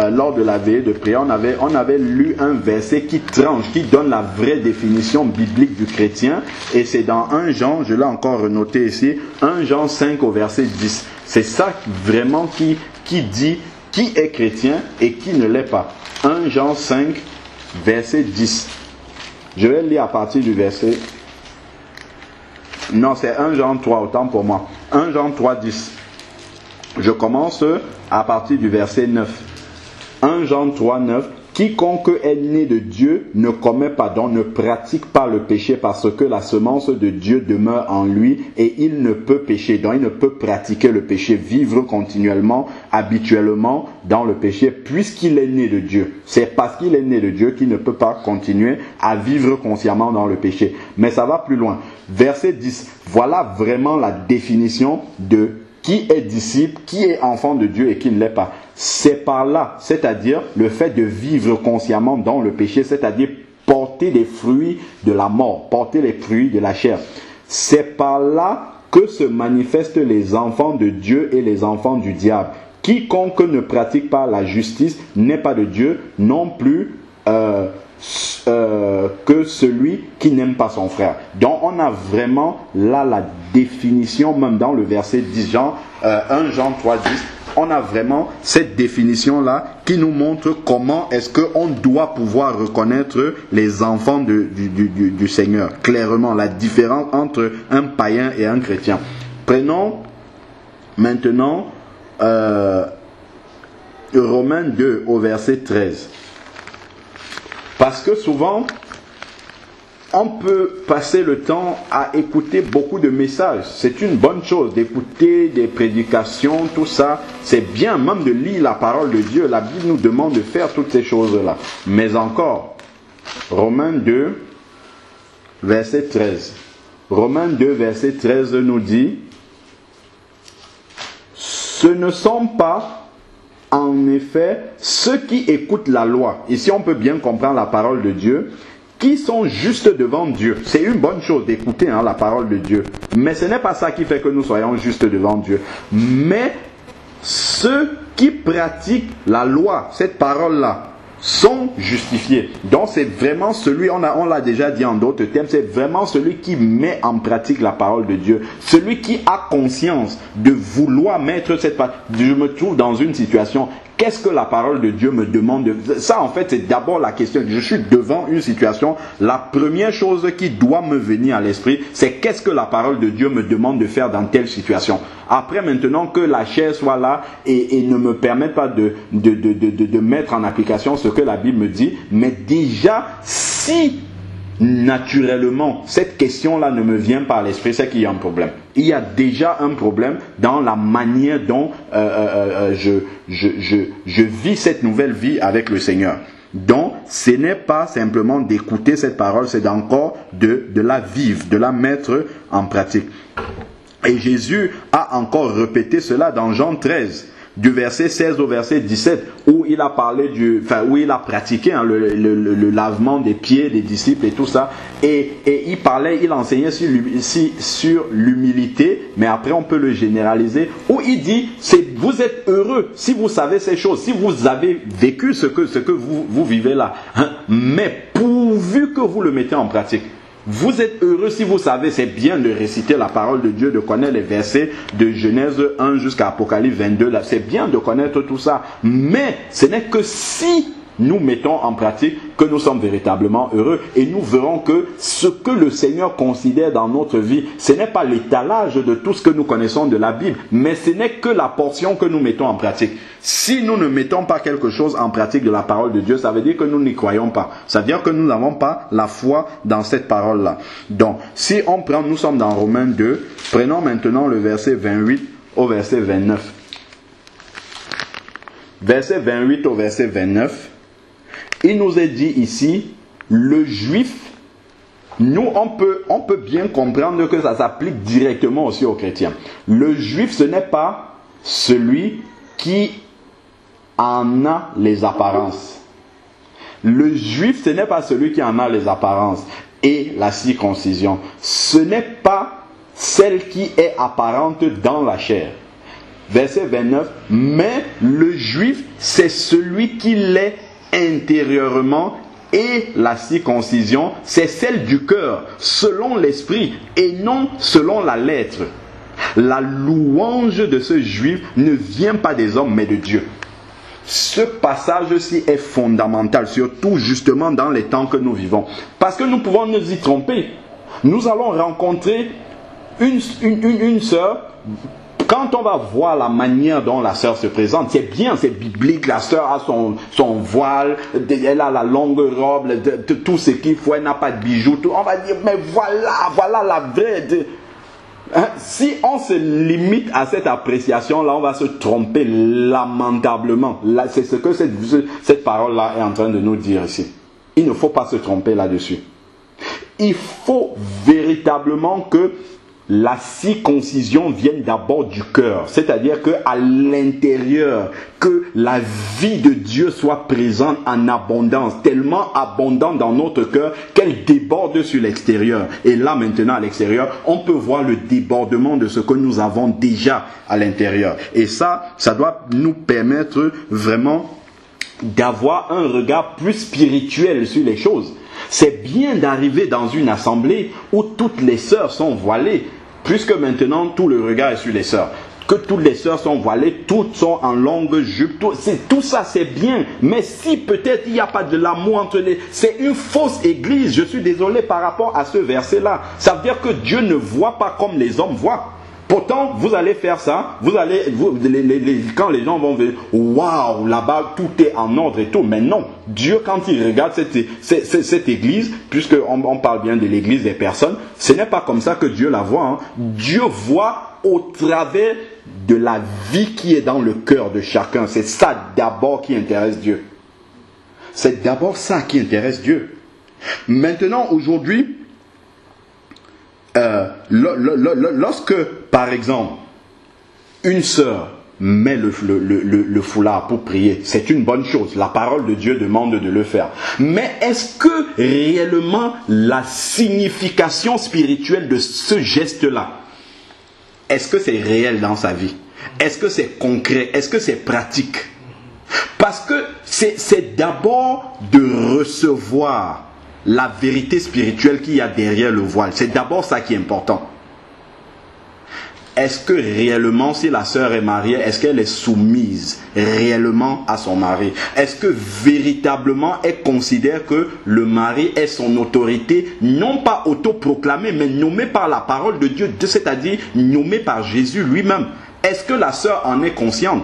lors de la veillée de prière, on avait lu un verset qui tranche, qui donne la vraie définition biblique du chrétien. Et c'est dans 1 Jean, je l'ai encore noté ici, 1 Jean 5 au verset 10. C'est ça vraiment qui dit qui est chrétien et qui ne l'est pas. 1 Jean 5, verset 10. Je vais lire à partir du verset Non, c'est 1 Jean 3, autant pour moi. 1 Jean 3, 10. Je commence à partir du verset 9. 1 Jean 3, 9. Quiconque est né de Dieu ne commet pas, donc ne pratique pas le péché parce que la semence de Dieu demeure en lui et il ne peut pécher. Donc il ne peut pratiquer le péché, vivre continuellement, habituellement dans le péché puisqu'il est né de Dieu. C'est parce qu'il est né de Dieu qu'il ne peut pas continuer à vivre consciemment dans le péché. Mais ça va plus loin. Verset 10. Voilà vraiment la définition de qui est disciple, qui est enfant de Dieu et qui ne l'est pas. C'est par là, c'est-à-dire le fait de vivre consciemment dans le péché, c'est-à-dire porter les fruits de la mort, porter les fruits de la chair. C'est par là que se manifestent les enfants de Dieu et les enfants du diable. Quiconque ne pratique pas la justice n'est pas de Dieu, non plus que celui qui n'aime pas son frère. Donc on a vraiment là la définition, même dans le verset 10 1 Jean 3, 10, on a vraiment cette définition-là qui nous montre comment est-ce qu'on doit pouvoir reconnaître les enfants du Seigneur. Clairement, la différence entre un païen et un chrétien. Prenons maintenant Romains 2 au verset 13. Parce que souvent, on peut passer le temps à écouter beaucoup de messages. C'est une bonne chose d'écouter des prédications, tout ça. C'est bien même de lire la parole de Dieu. La Bible nous demande de faire toutes ces choses-là. Mais encore, Romains 2, verset 13. Romains 2, verset 13 nous dit, « Ce ne sont pas... en effet, ceux qui écoutent la loi, ici on peut bien comprendre la parole de Dieu, qui sont justes devant Dieu. » C'est une bonne chose d'écouter la parole de Dieu. Mais ce n'est pas ça qui fait que nous soyons justes devant Dieu. Mais ceux qui pratiquent la loi, cette parole-là, sont justifiés. Donc c'est vraiment celui, on l'a déjà dit en d'autres termes, c'est vraiment celui qui met en pratique la parole de Dieu. Celui qui a conscience de vouloir mettre cette parole. Je me trouve dans une situation, qu'est-ce que la parole de Dieu me demande de... Ça en fait c'est d'abord la question. Je suis devant une situation, la première chose qui doit me venir à l'esprit, c'est qu'est-ce que la parole de Dieu me demande de faire dans telle situation. Après maintenant que la chair soit là et ne me permette pas de mettre en application ce que la Bible me dit, mais déjà si naturellement cette question-là ne me vient pas à l'esprit, c'est qu'il y a un problème. Il y a déjà un problème dans la manière dont je vis cette nouvelle vie avec le Seigneur. Donc, ce n'est pas simplement d'écouter cette parole, c'est encore de la vivre, de la mettre en pratique. Et Jésus a encore répété cela dans Jean 13, du verset 16 au verset 17, où il a parlé où il a pratiqué le lavement des pieds des disciples et tout ça. Et il enseignait sur l'humilité, mais après on peut le généraliser, où il dit, vous êtes heureux si vous savez ces choses, si vous avez vécu ce que vous vivez là, mais pourvu que vous le mettez en pratique. Vous êtes heureux si vous savez, c'est bien de réciter la parole de Dieu, de connaître les versets de Genèse 1 jusqu'à Apocalypse 22. Là, c'est bien de connaître tout ça. Mais ce n'est que si nous mettons en pratique que nous sommes véritablement heureux. Et nous verrons que ce que le Seigneur considère dans notre vie, ce n'est pas l'étalage de tout ce que nous connaissons de la Bible, mais ce n'est que la portion que nous mettons en pratique. Si nous ne mettons pas quelque chose en pratique de la parole de Dieu, ça veut dire que nous n'y croyons pas. Ça veut dire que nous n'avons pas la foi dans cette parole-là. Donc, si on prend, nous sommes dans Romains 2, prenons maintenant le verset 28 au verset 29. Verset 28 au verset 29. Il nous est dit ici, le juif, nous on peut bien comprendre que ça s'applique directement aussi aux chrétiens. Le juif, ce n'est pas celui qui en a les apparences. Le juif, ce n'est pas celui qui en a les apparences. Et la circoncision, ce n'est pas celle qui est apparente dans la chair. Verset 29, mais le juif, c'est celui qui l'est intérieurement, et la circoncision, c'est celle du cœur, selon l'esprit et non selon la lettre. La louange de ce juif ne vient pas des hommes mais de Dieu. Ce passage-ci est fondamental, surtout justement dans les temps que nous vivons. Parce que nous pouvons nous y tromper. Nous allons rencontrer une sœur, quand on va voir la manière dont la sœur se présente, c'est bien, c'est biblique, la sœur a son voile, elle a la longue robe, tout ce qu'il faut, elle n'a pas de bijoux, tout. On va dire, mais voilà la vraie. Si on se limite à cette appréciation-là, on va se tromper lamentablement. C'est ce que cette parole-là est en train de nous dire ici. Il ne faut pas se tromper là-dessus. Il faut véritablement que la circoncision vienne d'abord du cœur, c'est-à-dire qu'à l'intérieur, que la vie de Dieu soit présente en abondance, tellement abondante dans notre cœur qu'elle déborde sur l'extérieur. Et là maintenant à l'extérieur, on peut voir le débordement de ce que nous avons déjà à l'intérieur. Et ça doit nous permettre vraiment d'avoir un regard plus spirituel sur les choses. C'est bien d'arriver dans une assemblée où toutes les sœurs sont voilées, puisque maintenant tout le regard est sur les sœurs. Que toutes les sœurs sont voilées, toutes sont en longue jupe, tout ça c'est bien. Mais si peut-être il n'y a pas de l'amour entre les... C'est une fausse église, je suis désolé par rapport à ce verset-là. Ça veut dire que Dieu ne voit pas comme les hommes voient. Pourtant, vous allez faire ça, quand les gens vont venir, waouh, là-bas, tout est en ordre et tout. Mais non, Dieu, quand il regarde cette église, puisqu'on parle bien de l'église des personnes, ce n'est pas comme ça que Dieu la voit. Hein. Dieu voit au travers de la vie qui est dans le cœur de chacun. C'est ça d'abord qui intéresse Dieu. C'est d'abord ça qui intéresse Dieu. Maintenant, aujourd'hui, lorsque, par exemple, une sœur met le foulard pour prier, c'est une bonne chose. La parole de Dieu demande de le faire. Mais est-ce que réellement la signification spirituelle de ce geste-là, est-ce que c'est réel dans sa vie? Est-ce que c'est concret? Est-ce que c'est pratique? Parce que c'est d'abord de recevoir la vérité spirituelle qu'il y a derrière le voile. C'est d'abord ça qui est important. Est-ce que réellement, si la sœur est mariée, est-ce qu'elle est soumise réellement à son mari? Est-ce que véritablement elle considère que le mari est son autorité, non pas autoproclamée, mais nommée par la parole de Dieu, c'est-à-dire nommée par Jésus lui-même? Est-ce que la sœur en est consciente?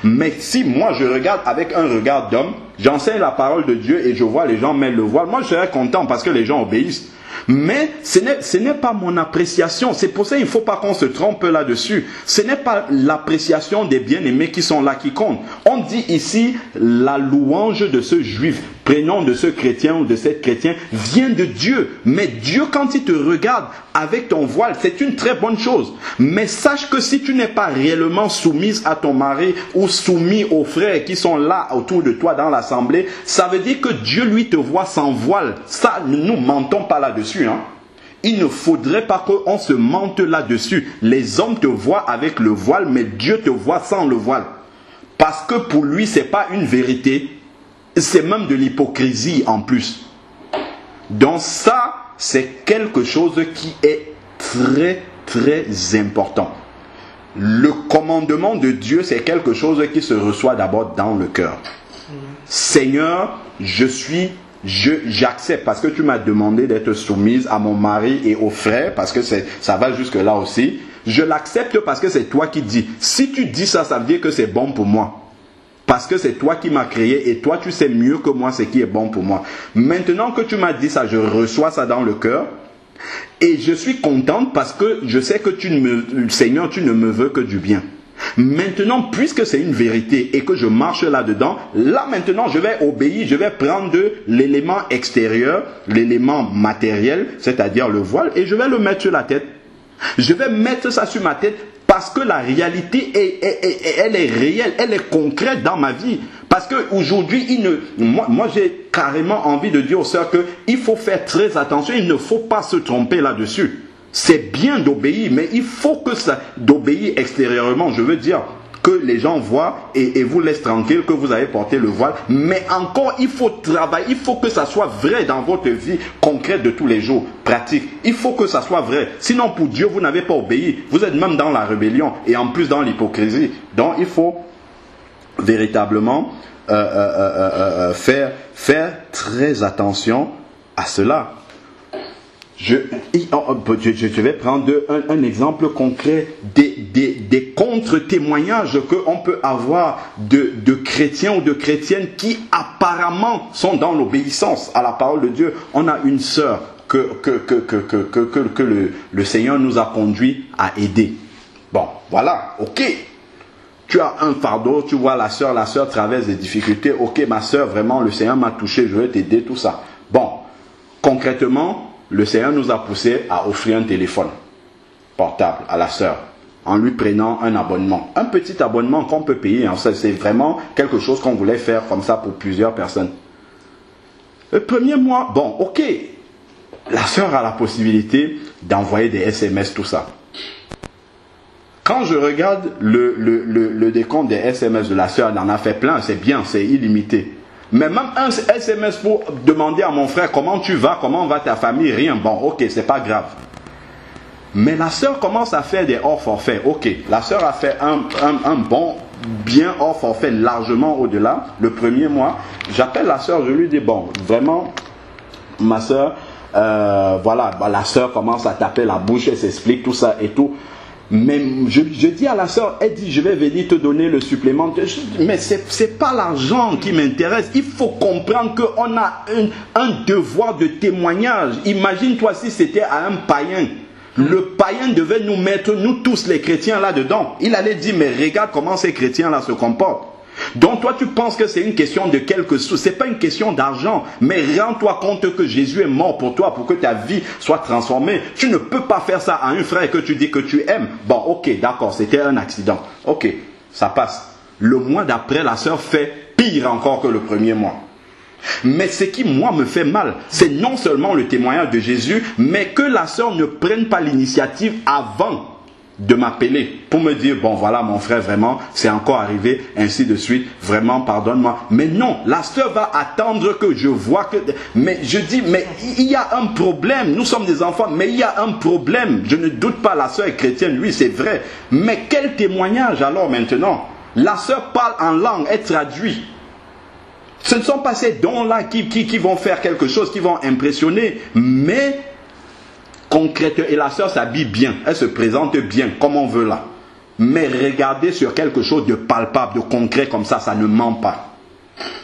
Mais si moi je regarde avec un regard d'homme, j'enseigne la parole de Dieu et je vois les gens mettre le voile, moi je serais content parce que les gens obéissent. Mais ce n'est pas mon appréciation. C'est pour ça qu'il ne faut pas qu'on se trompe là-dessus. Ce n'est pas l'appréciation des bien-aimés qui sont là qui compte. On dit ici la louange de ce juif, prénom de ce chrétien ou de cette chrétienne vient de Dieu. Mais Dieu, quand il te regarde avec ton voile, c'est une très bonne chose. Mais sache que si tu n'es pas réellement soumise à ton mari ou soumis aux frères qui sont là autour de toi dans l'assemblée, ça veut dire que Dieu lui te voit sans voile. Ça, nous ne mentons pas là-dessus. Hein? Il ne faudrait pas qu'on se mente là-dessus. Les hommes te voient avec le voile, mais Dieu te voit sans le voile. Parce que pour lui, ce n'est pas une vérité. C'est même de l'hypocrisie en plus. Donc ça, c'est quelque chose qui est très, très important. Le commandement de Dieu, c'est quelque chose qui se reçoit d'abord dans le cœur. Seigneur, j'accepte parce que tu m'as demandé d'être soumise à mon mari et aux frères, parce que ça va jusque là aussi. Je l'accepte parce que c'est toi qui dis. Si tu dis ça, ça veut dire que c'est bon pour moi. Parce que c'est toi qui m'as créé et toi tu sais mieux que moi ce qui est bon pour moi. Maintenant que tu m'as dit ça, je reçois ça dans le cœur. Et je suis contente parce que je sais que Seigneur, tu ne me veux que du bien. Maintenant, puisque c'est une vérité et que je marche là-dedans, là maintenant je vais obéir, je vais prendre l'élément extérieur, l'élément matériel, c'est-à-dire le voile, et je vais le mettre sur la tête. Je vais mettre ça sur ma tête parce que la réalité, elle est réelle, elle est concrète dans ma vie. Parce qu'aujourd'hui, moi j'ai carrément envie de dire aux sœurs qu'il faut faire très attention, il ne faut pas se tromper là-dessus. C'est bien d'obéir, mais il faut que ça, d'obéir extérieurement, je veux dire, que les gens voient et vous laissent tranquille, que vous avez porté le voile. Mais encore, il faut travailler, il faut que ça soit vrai dans votre vie concrète de tous les jours, pratique. Il faut que ça soit vrai. Sinon, pour Dieu, vous n'avez pas obéi. Vous êtes même dans la rébellion et en plus dans l'hypocrisie. Donc, il faut véritablement faire très attention à cela. Je vais prendre un exemple concret des contre-témoignages qu'on peut avoir de chrétiens ou de chrétiennes qui apparemment sont dans l'obéissance à la parole de Dieu. On a une sœur que le Seigneur nous a conduit à aider. Bon, voilà, ok. Tu as un fardeau, tu vois la sœur traverse des difficultés. Ok, ma sœur, vraiment, le Seigneur m'a touché, je vais t'aider, tout ça. Bon, concrètement, le Seigneur nous a poussé à offrir un téléphone portable à la sœur en lui prenant un abonnement. Un petit abonnement qu'on peut payer. C'est vraiment quelque chose qu'on voulait faire comme ça pour plusieurs personnes. Le premier mois, bon, ok. La sœur a la possibilité d'envoyer des SMS, tout ça. Quand je regarde le décompte des SMS de la sœur, elle en a fait plein, c'est bien, c'est illimité. Mais même un SMS pour demander à mon frère comment tu vas, comment va ta famille, rien. Bon, ok, c'est pas grave. Mais la sœur commence à faire des hors forfaits. Ok, la sœur a fait un bon, bien hors forfait, largement au-delà. Le premier mois, j'appelle la sœur, je lui dis, bon, vraiment, ma sœur, voilà, la sœur commence à taper la bouche, elle s'explique tout ça et tout. Mais je dis à la sœur, elle dit, je vais venir te donner le supplément. Mais c'est pas l'argent qui m'intéresse. Il faut comprendre qu'on a un devoir de témoignage. Imagine-toi si c'était à un païen. Le païen devait nous mettre, nous tous les chrétiens là-dedans. Il allait dire, mais regarde comment ces chrétiens-là se comportent. Donc toi tu penses que c'est une question de quelques sous, c'est pas une question d'argent, mais rends-toi compte que Jésus est mort pour toi, pour que ta vie soit transformée. Tu ne peux pas faire ça à un frère que tu dis que tu aimes. Bon, ok, d'accord, c'était un accident. Ok, ça passe. Le mois d'après, la sœur fait pire encore que le premier mois. Mais ce qui, moi, me fait mal, c'est non seulement le témoignage de Jésus, mais que la sœur ne prenne pas l'initiative avant de m'appeler pour me dire, bon voilà mon frère, vraiment c'est encore arrivé, ainsi de suite, vraiment pardonne-moi. Mais non, la sœur va attendre que je vois que... Mais je dis, mais il y a un problème, nous sommes des enfants, mais il y a un problème. Je ne doute pas, la sœur est chrétienne, oui c'est vrai. Mais quel témoignage alors maintenant? La sœur parle en langue, elle traduit. Ce ne sont pas ces dons-là qui vont faire quelque chose, qui vont impressionner, mais... concrète, et la sœur s'habille bien, elle se présente bien, comme on veut là. Mais regardez sur quelque chose de palpable, de concret comme ça ne ment pas.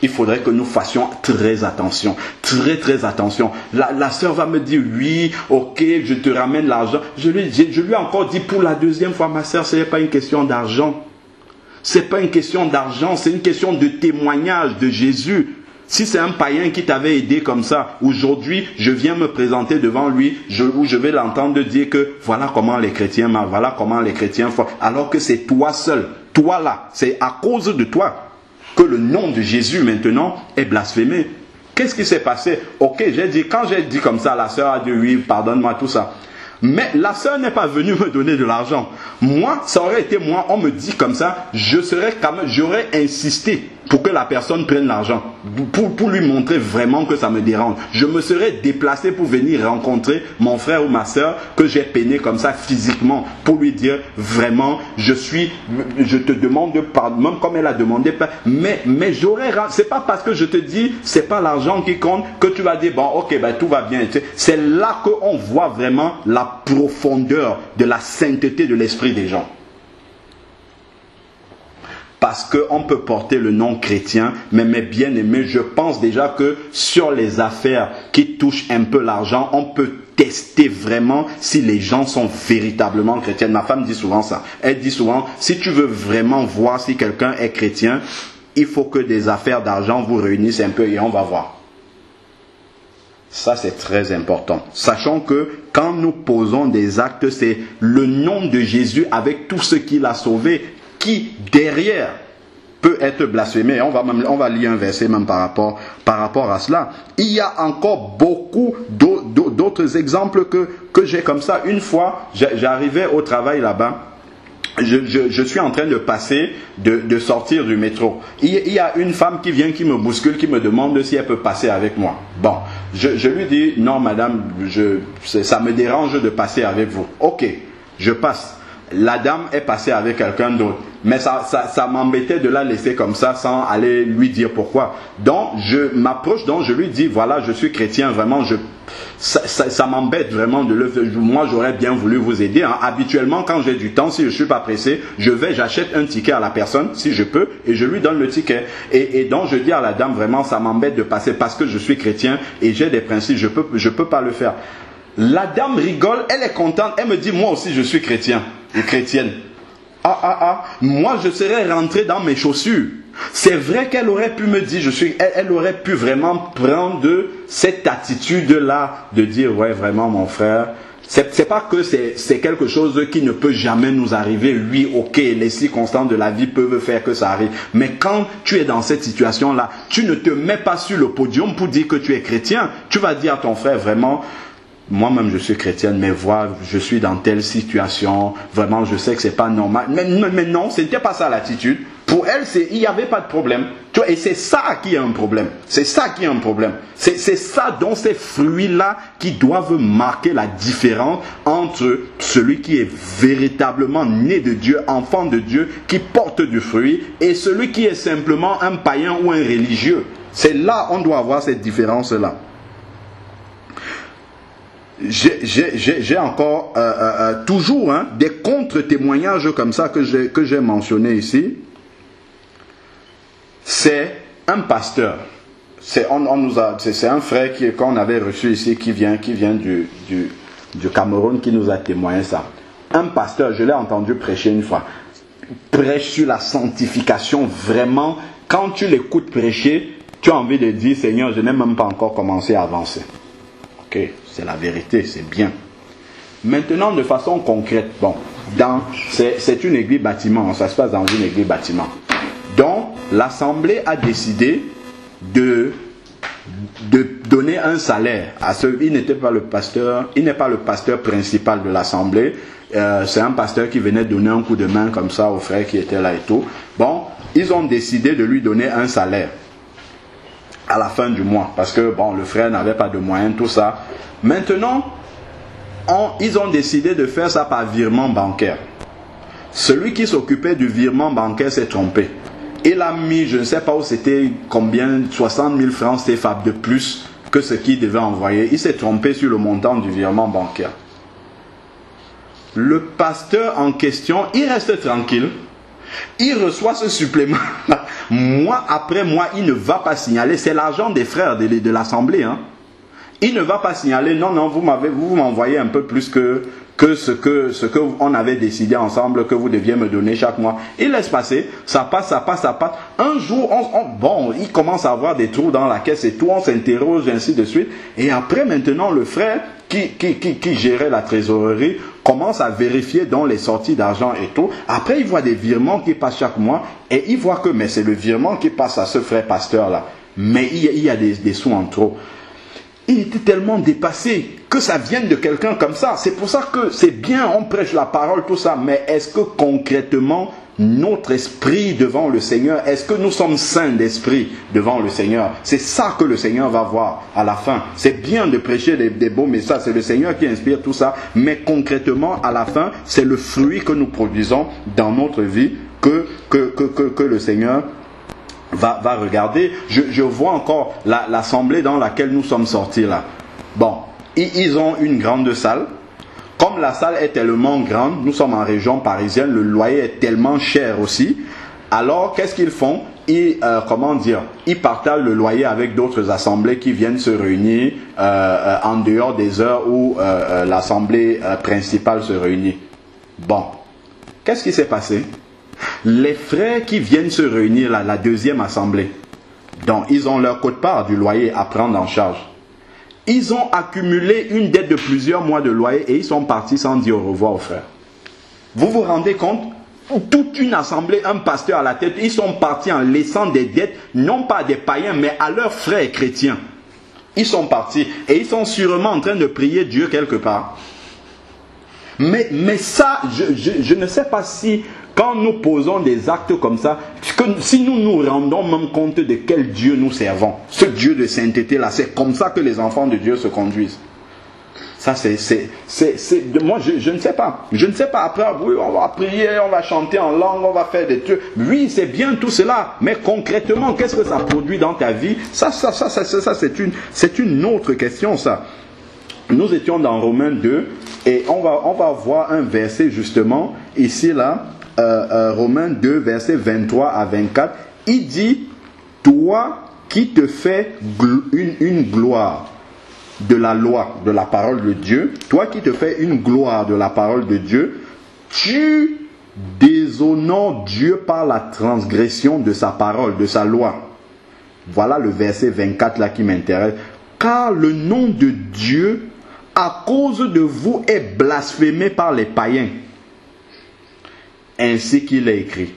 Il faudrait que nous fassions très attention, très attention. La sœur va me dire, oui, ok, je te ramène l'argent. Je lui ai encore dit pour la deuxième fois, ma sœur, ce n'est pas une question d'argent. Ce n'est pas une question d'argent, c'est une question de témoignage de Jésus. Si c'est un païen qui t'avait aidé comme ça, aujourd'hui, je viens me présenter devant lui, où je vais l'entendre dire que voilà comment les chrétiens marchent, voilà comment les chrétiens font, alors que c'est toi seul, toi là, c'est à cause de toi que le nom de Jésus maintenant est blasphémé. Qu'est-ce qui s'est passé? Ok, quand j'ai dit comme ça, la sœur a dit oui, pardonne-moi tout ça. Mais la sœur n'est pas venue me donner de l'argent. Moi, ça aurait été moi, on me dit comme ça, j'aurais insisté pour que la personne prenne l'argent, pour lui montrer vraiment que ça me dérange. Je me serais déplacé pour venir rencontrer mon frère ou ma sœur que j'ai peiné comme ça physiquement, pour lui dire vraiment, je te demande pardon, même comme elle a demandé, mais c'est pas parce que je te dis, c'est pas l'argent qui compte, que tu vas dire, bon, ok, ben, tout va bien. C'est là qu'on voit vraiment la profondeur de la sainteté de l'esprit des gens. Parce qu'on peut porter le nom chrétien, mais mes bien-aimés, je pense déjà que sur les affaires qui touchent un peu l'argent, on peut tester vraiment si les gens sont véritablement chrétiens. Ma femme dit souvent ça. Elle dit souvent, si tu veux vraiment voir si quelqu'un est chrétien, il faut que des affaires d'argent vous réunissent un peu et on va voir. Ça, c'est très important. Sachant que quand nous posons des actes, c'est le nom de Jésus avec tout ce qu'il a sauvé qui, derrière, peut être blasphémé. On va lire un verset même par rapport à cela. Il y a encore beaucoup d'autres exemples que j'ai comme ça. Une fois, j'arrivais au travail là-bas. Je suis en train de passer, de sortir du métro. Il y a une femme qui vient, qui me bouscule, qui me demande si elle peut passer avec moi. Bon, je lui dis, non madame, ça me dérange de passer avec vous. Ok, je passe. La dame est passée avec quelqu'un d'autre. Mais ça m'embêtait de la laisser comme ça sans aller lui dire pourquoi. Donc je m'approche, donc je lui dis voilà, je suis chrétien, vraiment, ça m'embête vraiment de le faire. Moi j'aurais bien voulu vous aider. Hein. Habituellement quand j'ai du temps, si je ne suis pas pressé, j'achète un ticket à la personne si je peux et je lui donne le ticket. Et donc je dis à la dame vraiment ça m'embête de passer parce que je suis chrétien et j'ai des principes, je peux pas le faire. La dame rigole, elle est contente, elle me dit moi aussi je suis chrétien et chrétienne. Moi je serais rentré dans mes chaussures. C'est vrai qu'elle aurait pu me dire, elle aurait pu vraiment prendre cette attitude-là, de dire, ouais, vraiment mon frère, c'est pas que c'est quelque chose qui ne peut jamais nous arriver. Oui, ok, les circonstances de la vie peuvent faire que ça arrive. Mais quand tu es dans cette situation-là, tu ne te mets pas sur le podium pour dire que tu es chrétien. Tu vas dire à ton frère, vraiment, moi-même je suis chrétienne, mais voilà, je suis dans telle situation, vraiment je sais que c'est pas normal. Mais non, ce n'était pas ça l'attitude. Pour elle, il n'y avait pas de problème. Tu vois, et c'est ça qui est un problème. C'est ça qui est un problème. C'est ça dont ces fruits-là qui doivent marquer la différence entre celui qui est véritablement né de Dieu, enfant de Dieu, qui porte du fruit, et celui qui est simplement un païen ou un religieux. C'est là on doit avoir cette différence-là. J'ai encore toujours des contre-témoignages comme ça que j'ai mentionné ici. C'est un pasteur. C'est un frère qu'on avait reçu ici qui vient du Cameroun qui nous a témoigné ça. Un pasteur, je l'ai entendu prêcher une fois. Prêche sur la sanctification, vraiment. Quand tu l'écoutes prêcher, tu as envie de dire Seigneur, je n'ai même pas encore commencé à avancer. Ok, c'est la vérité, c'est bien. Maintenant, de façon concrète, bon, c'est une église bâtiment, ça se passe dans une église bâtiment. Donc, l'assemblée a décidé de donner un salaire à celui. Il n'est pas le pasteur principal de l'assemblée. C'est un pasteur qui venait donner un coup de main comme ça aux frères qui étaient là et tout. Bon, ils ont décidé de lui donner un salaire à la fin du mois parce que bon, le frère n'avait pas de moyens, tout ça. Maintenant, ils ont décidé de faire ça par virement bancaire. Celui qui s'occupait du virement bancaire s'est trompé. Il a mis, je ne sais pas où c'était, combien, 60 000 francs CFA de plus que ce qu'il devait envoyer. Il s'est trompé sur le montant du virement bancaire. Le pasteur en question, il reste tranquille. Il reçoit ce supplément. Mois après mois, il ne va pas signaler. C'est l'argent des frères de l'assemblée. Hein. Il ne va pas signaler. Non, vous m'envoyez un peu plus que ce que on avait décidé ensemble que vous deviez me donner chaque mois. Il laisse passer, ça passe. Un jour, il commence à avoir des trous dans la caisse et tout, on s'interroge, ainsi de suite. Et après, maintenant, le frère qui gérait la trésorerie commence à vérifier dans les sorties d'argent et tout. Après, il voit des virements qui passent chaque mois et il voit que mais c'est le virement qui passe à ce frère pasteur-là. Mais il y a des sous en trop. Il était tellement dépassé que ça vienne de quelqu'un comme ça. C'est pour ça que c'est bien, on prêche la parole, tout ça. Mais est-ce que concrètement, notre esprit devant le Seigneur, est-ce que nous sommes saints d'esprit devant le Seigneur? C'est ça que le Seigneur va voir à la fin. C'est bien de prêcher des beaux messages, c'est le Seigneur qui inspire tout ça. Mais concrètement, à la fin, c'est le fruit que nous produisons dans notre vie que le Seigneur va regarder. Je vois encore l'assemblée dans laquelle nous sommes sortis là. Bon, ils ont une grande salle. Comme la salle est tellement grande, nous sommes en région parisienne, le loyer est tellement cher aussi. Alors, qu'est-ce qu'ils font? Ils partagent le loyer avec d'autres assemblées qui viennent se réunir en dehors des heures où l'assemblée principale se réunit. Bon, qu'est-ce qui s'est passé? Les frères qui viennent se réunir là, la deuxième assemblée, donc ils ont leur quote-part du loyer à prendre en charge. Ils ont accumulé une dette de plusieurs mois de loyer et ils sont partis sans dire au revoir aux frères. Vous vous rendez compte? Toute une assemblée, un pasteur à la tête, ils sont partis en laissant des dettes, non pas à des païens, mais à leurs frères chrétiens. Ils sont partis et ils sont sûrement en train de prier Dieu quelque part. Mais ça, je ne sais pas si, quand nous posons des actes comme ça, si nous nous rendons même compte de quel Dieu nous servons, ce Dieu de sainteté là, c'est comme ça que les enfants de Dieu se conduisent. Ça, moi, je ne sais pas. Je ne sais pas. Après, oui, on va prier, on va chanter en langue, on va faire des trucs. Oui, c'est bien tout cela. Mais concrètement, qu'est-ce que ça produit dans ta vie? Ça, c'est une autre question, ça. Nous étions dans Romains 2 et on va voir un verset justement ici, là, Romains 2, verset 23 à 24. Il dit, toi qui te fais une gloire de la loi, de la parole de Dieu, toi qui te fais une gloire de la parole de Dieu, tu déshonores Dieu par la transgression de sa parole, de sa loi. Voilà le verset 24 là qui m'intéresse. Car le nom de Dieu, à cause de vous, est blasphémé par les païens. Ainsi qu'il est écrit.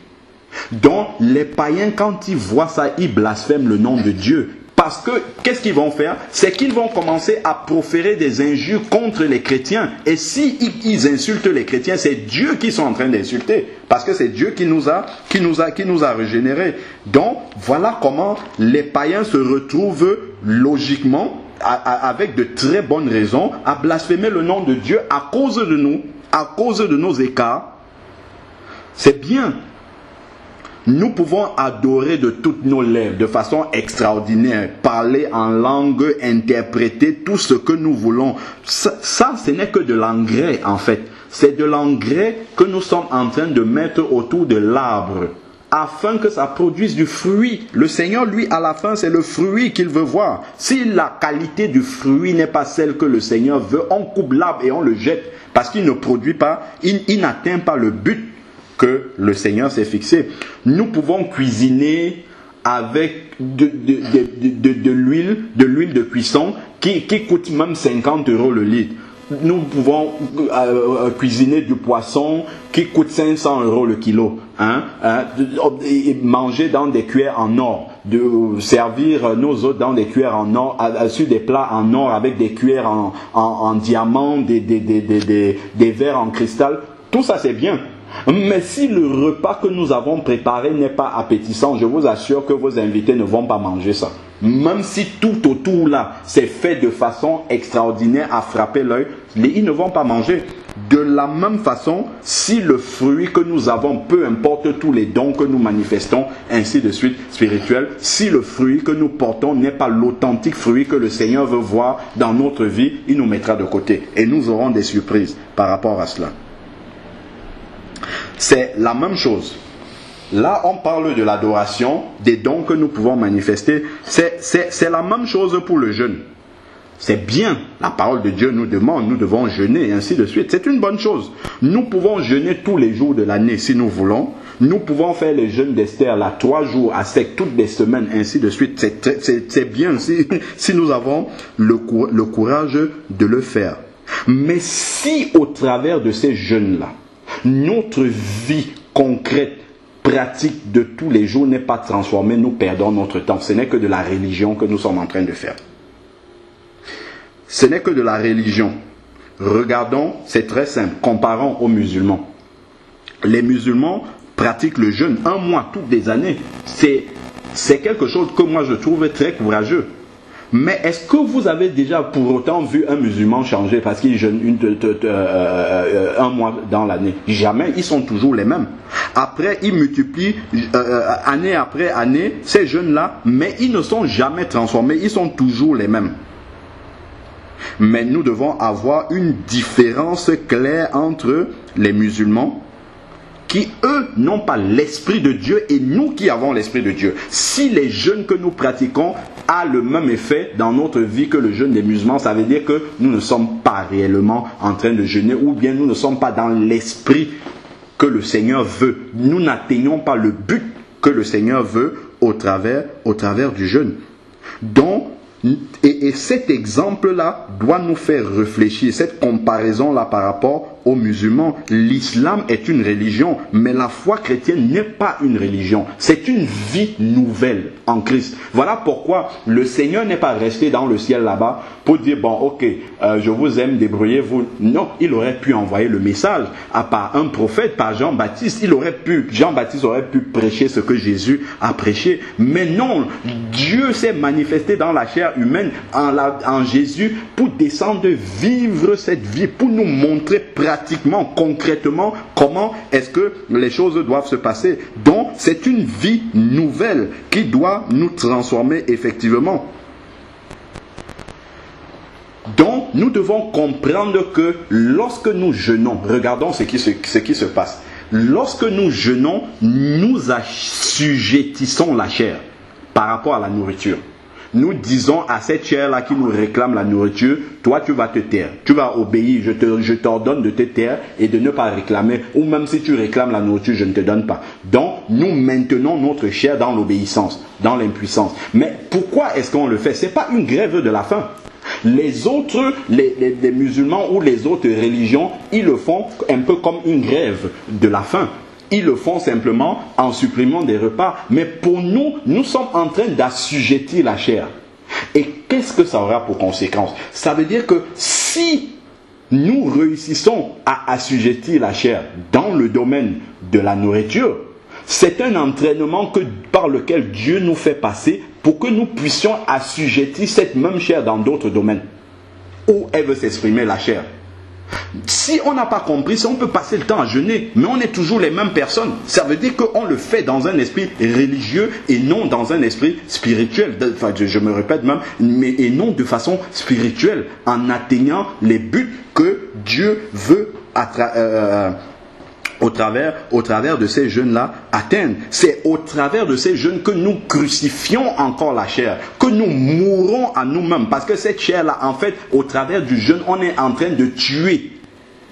Donc, les païens, quand ils voient ça, ils blasphèment le nom de Dieu. Parce que, qu'est-ce qu'ils vont faire? C'est qu'ils vont commencer à proférer des injures contre les chrétiens. Et si ils insultent les chrétiens, c'est Dieu qu'ils sont en train d'insulter. Parce que c'est Dieu qui nous a régénérés. Donc, voilà comment les païens se retrouvent logiquement, avec de très bonnes raisons, à blasphémer le nom de Dieu à cause de nous, à cause de nos écarts. C'est bien. Nous pouvons adorer de toutes nos lèvres, de façon extraordinaire, parler en langue, interpréter tout ce que nous voulons. Ça, ce n'est que de l'engrais en fait. C'est de l'engrais que nous sommes en train de mettre autour de l'arbre, afin que ça produise du fruit. Le Seigneur, lui, à la fin, c'est le fruit qu'il veut voir. Si la qualité du fruit n'est pas celle que le Seigneur veut, on coupe l'arbre et on le jette, parce qu'il ne produit pas, il n'atteint pas le but que le Seigneur s'est fixé. Nous pouvons cuisiner avec de l'huile de cuisson qui coûte même 50 € le litre. Nous pouvons cuisiner du poisson qui coûte 500 € le kilo. Et manger dans des cuillères en or. Servir nos hôtes dans des cuillères en or, sur des plats en or avec des cuillères en diamant, des verres en cristal. Tout ça c'est bien. Mais si le repas que nous avons préparé n'est pas appétissant, je vous assure que vos invités ne vont pas manger ça. Même si tout autour là, c'est fait de façon extraordinaire à frapper l'œil, ils ne vont pas manger. De la même façon, si le fruit que nous avons, peu importe tous les dons que nous manifestons, ainsi de suite, spirituels, si le fruit que nous portons n'est pas l'authentique fruit que le Seigneur veut voir dans notre vie, il nous mettra de côté. Et nous aurons des surprises par rapport à cela. C'est la même chose. Là, on parle de l'adoration, des dons que nous pouvons manifester. C'est la même chose pour le jeûne. C'est bien. La parole de Dieu nous demande, nous devons jeûner, et ainsi de suite. C'est une bonne chose. Nous pouvons jeûner tous les jours de l'année si nous voulons. Nous pouvons faire les jeûnes d'Esther, là, 3 jours à sec, toutes les semaines, ainsi de suite. C'est bien si nous avons le courage de le faire. Mais si au travers de ces jeûnes-là, notre vie concrète, pratique de tous les jours n'est pas transformée, nous perdons notre temps. Ce n'est que de la religion que nous sommes en train de faire. Ce n'est que de la religion. Regardons, c'est très simple. Comparons aux musulmans. Les musulmans pratiquent le jeûne 1 mois, toutes les années. C'est quelque chose que moi je trouve très courageux. Mais est-ce que vous avez déjà pour autant vu un musulman changer parce qu'il jeûne 1 mois dans l'année? Jamais, ils sont toujours les mêmes. Après, ils multiplient année après année ces jeûnes-là, mais ils ne sont jamais transformés, ils sont toujours les mêmes. Mais nous devons avoir une différence claire entre les musulmans qui, eux, n'ont pas l'Esprit de Dieu et nous qui avons l'Esprit de Dieu. Si les jeûnes que nous pratiquons a le même effet dans notre vie que le jeûne des musulmans, ça veut dire que nous ne sommes pas réellement en train de jeûner ou bien nous ne sommes pas dans l'Esprit que le Seigneur veut. Nous n'atteignons pas le but que le Seigneur veut au travers du jeûne. Donc, et cet exemple-là doit nous faire réfléchir, cette comparaison-là par rapport aux musulmans, l'islam est une religion, mais la foi chrétienne n'est pas une religion. C'est une vie nouvelle en Christ. Voilà pourquoi le Seigneur n'est pas resté dans le ciel là-bas pour dire, bon, ok, je vous aime, débrouillez-vous. Non, il aurait pu envoyer le message par un prophète, par Jean-Baptiste. Jean-Baptiste aurait pu prêcher ce que Jésus a prêché. Mais non, Dieu s'est manifesté dans la chair humaine, en Jésus, pour descendre vivre cette vie, pour nous montrer pratiquement, concrètement, comment est-ce que les choses doivent se passer. Donc, c'est une vie nouvelle qui doit nous transformer effectivement. Donc, nous devons comprendre que lorsque nous jeûnons, regardons ce qui se passe. Lorsque nous jeûnons, nous assujettissons la chair par rapport à la nourriture. Nous disons à cette chair-là qui nous réclame la nourriture, toi tu vas te taire, tu vas obéir, je t'ordonne de te taire et de ne pas réclamer, ou même si tu réclames la nourriture, je ne te donne pas. Donc, nous maintenons notre chair dans l'obéissance, dans l'impuissance. Mais pourquoi est-ce qu'on le fait? Ce n'est pas une grève de la faim. Les autres, les musulmans ou les autres religions, ils le font un peu comme une grève de la faim. Ils le font simplement en supprimant des repas. Mais pour nous, nous sommes en train d'assujettir la chair. Et qu'est-ce que ça aura pour conséquence? Ça veut dire que si nous réussissons à assujettir la chair dans le domaine de la nourriture, c'est un entraînement par lequel Dieu nous fait passer pour que nous puissions assujettir cette même chair dans d'autres domaines où elle veut s'exprimer, la chair. Si on n'a pas compris ça, on peut passer le temps à jeûner, mais on est toujours les mêmes personnes. Ça veut dire qu'on le fait dans un esprit religieux et non dans un esprit spirituel. Enfin, je me répète même, et non de façon spirituelle, en atteignant les buts que Dieu veut au travers de ces jeûnes-là atteindre. C'est au travers de ces jeûnes que nous crucifions encore la chair, que nous mourons à nous-mêmes. Parce que cette chair-là, en fait, au travers du jeûne, on est en train de tuer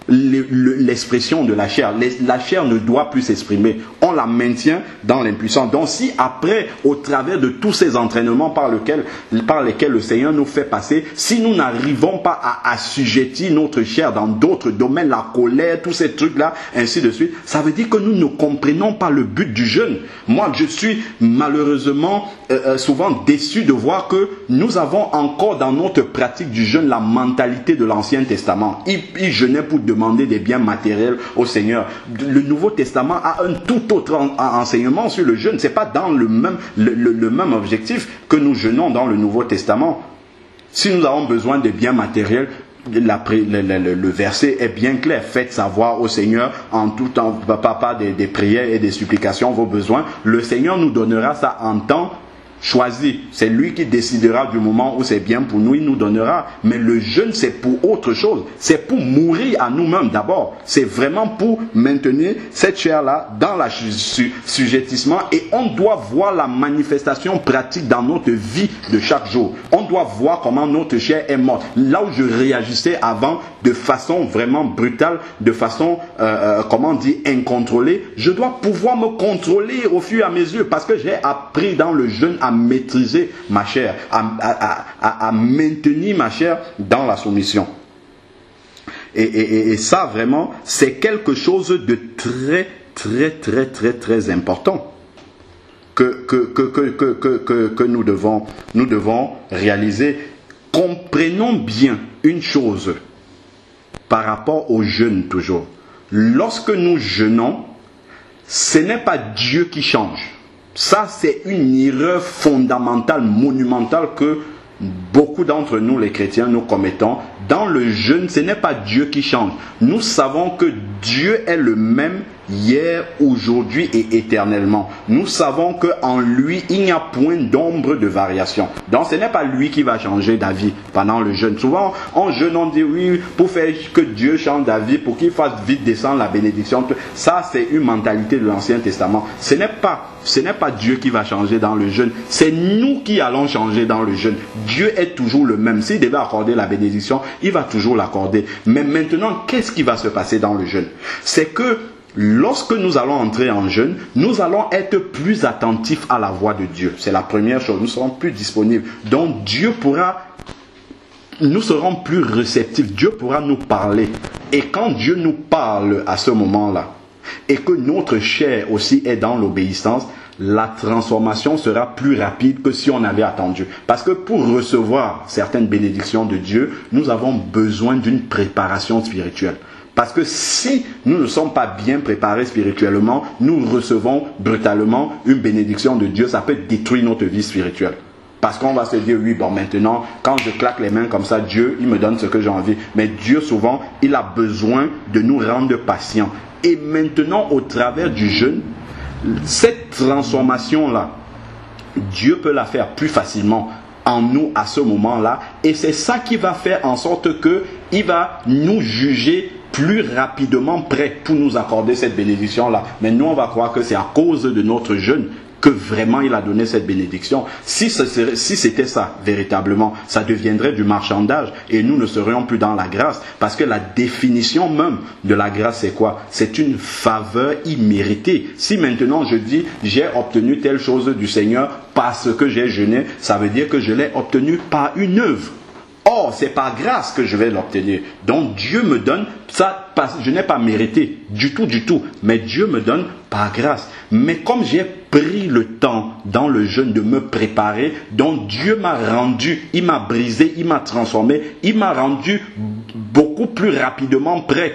l'expression de la chair. La chair ne doit plus s'exprimer. On la maintient dans l'impuissance. Donc si après, au travers de tous ces entraînements par lesquels le Seigneur nous fait passer, si nous n'arrivons pas à assujettir notre chair dans d'autres domaines, la colère, tous ces trucs-là, ainsi de suite, ça veut dire que nous ne comprenons pas le but du jeûne. Moi, je suis malheureusement souvent déçu de voir que nous avons encore dans notre pratique du jeûne la mentalité de l'Ancien Testament. Ils jeûnaient pour demander des biens matériels au Seigneur. Le Nouveau Testament a un tout autre enseignement sur le jeûne. Ce n'est pas dans le même objectif que nous jeûnons dans le Nouveau Testament. Si nous avons besoin de biens matériels, le verset est bien clair. Faites savoir au Seigneur en tout temps, pas des prières et des supplications, vos besoins. Le Seigneur nous donnera ça en temps choisi. C'est lui qui décidera du moment où c'est bien pour nous, il nous donnera. Mais le jeûne, c'est pour autre chose. C'est pour mourir à nous-mêmes d'abord. C'est vraiment pour maintenir cette chair-là dans l'assujettissement. Et on doit voir la manifestation pratique dans notre vie de chaque jour. On doit voir comment notre chair est morte. Là où je réagissais avant de façon vraiment brutale, de façon, incontrôlée, je dois pouvoir me contrôler au fur et à mesure parce que j'ai appris dans le jeûne à maîtriser ma chair, à maintenir ma chair dans la soumission. Et ça vraiment, c'est quelque chose de très, très, très, très, très important que nous devons réaliser. Comprenons bien une chose par rapport au jeûne toujours. Lorsque nous jeûnons, ce n'est pas Dieu qui change. Ça, c'est une erreur fondamentale, monumentale que beaucoup d'entre nous, les chrétiens, nous commettons. Dans le jeûne, ce n'est pas Dieu qui change. Nous savons que Dieu est le même hier, aujourd'hui et éternellement. Nous savons qu'en lui, il n'y a point d'ombre de variation. Donc ce n'est pas lui qui va changer d'avis pendant le jeûne. Souvent, en jeûne, on dit oui, pour faire que Dieu change d'avis, pour qu'il fasse vite descendre la bénédiction. Ça, c'est une mentalité de l'Ancien Testament. Ce n'est pas Dieu qui va changer dans le jeûne. C'est nous qui allons changer dans le jeûne. Dieu est toujours le même. S'il devait accorder la bénédiction, il va toujours l'accorder. Mais maintenant, qu'est-ce qui va se passer dans le jeûne? C'est que lorsque nous allons entrer en jeûne, nous allons être plus attentifs à la voix de Dieu. C'est la première chose. Nous serons plus disponibles. Donc Dieu pourra nous serons plus réceptifs. Dieu pourra nous parler. Et quand Dieu nous parle à ce moment-là, et que notre chair aussi est dans l'obéissance, la transformation sera plus rapide que si on avait attendu. Parce que pour recevoir certaines bénédictions de Dieu, nous avons besoin d'une préparation spirituelle. Parce que si nous ne sommes pas bien préparés spirituellement, nous recevons brutalement une bénédiction de Dieu, ça peut détruire notre vie spirituelle. Parce qu'on va se dire, oui, bon, maintenant, quand je claque les mains comme ça, Dieu, il me donne ce que j'ai envie. Mais Dieu, souvent, il a besoin de nous rendre patients. Et maintenant, au travers du jeûne, cette transformation-là, Dieu peut la faire plus facilement en nous à ce moment-là. Et c'est ça qui va faire en sorte qu'il va nous juger plus rapidement prêts pour nous accorder cette bénédiction-là. Mais nous, on va croire que c'est à cause de notre jeûne que vraiment il a donné cette bénédiction. Si c'était ça, véritablement, ça deviendrait du marchandage et nous ne serions plus dans la grâce. Parce que la définition même de la grâce, c'est quoi? C'est une faveur imméritée. Si maintenant je dis, j'ai obtenu telle chose du Seigneur parce que j'ai jeûné, ça veut dire que je l'ai obtenu par une œuvre. Or, c'est par grâce que je vais l'obtenir. Donc, Dieu me donne ça, je n'ai pas mérité du tout. Mais Dieu me donne par grâce. Mais comme j'ai pris le temps dans le jeûne de me préparer, donc Dieu m'a rendu, il m'a brisé, il m'a transformé, il m'a rendu beaucoup plus rapidement prêt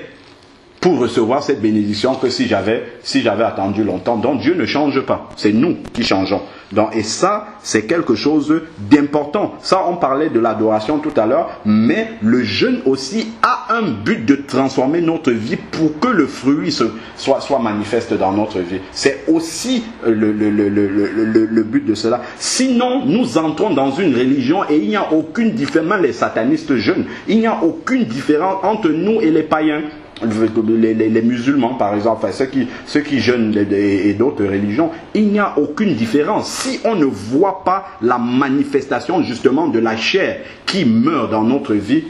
pour recevoir cette bénédiction que si j'avais attendu longtemps. Donc Dieu ne change pas, c'est nous qui changeons. Donc, et ça, c'est quelque chose d'important. Ça, on parlait de l'adoration tout à l'heure, mais le jeûne aussi a un but de transformer notre vie pour que le fruit soit manifeste dans notre vie. C'est aussi le but de cela. Sinon, nous entrons dans une religion et il n'y a aucune différence, les satanistes jeûnent, il n'y a aucune différence entre nous et les païens. Les musulmans par exemple, enfin, ceux qui jeûnent et d'autres religions, il n'y a aucune différence. Si on ne voit pas la manifestation justement de la chair qui meurt dans notre vie,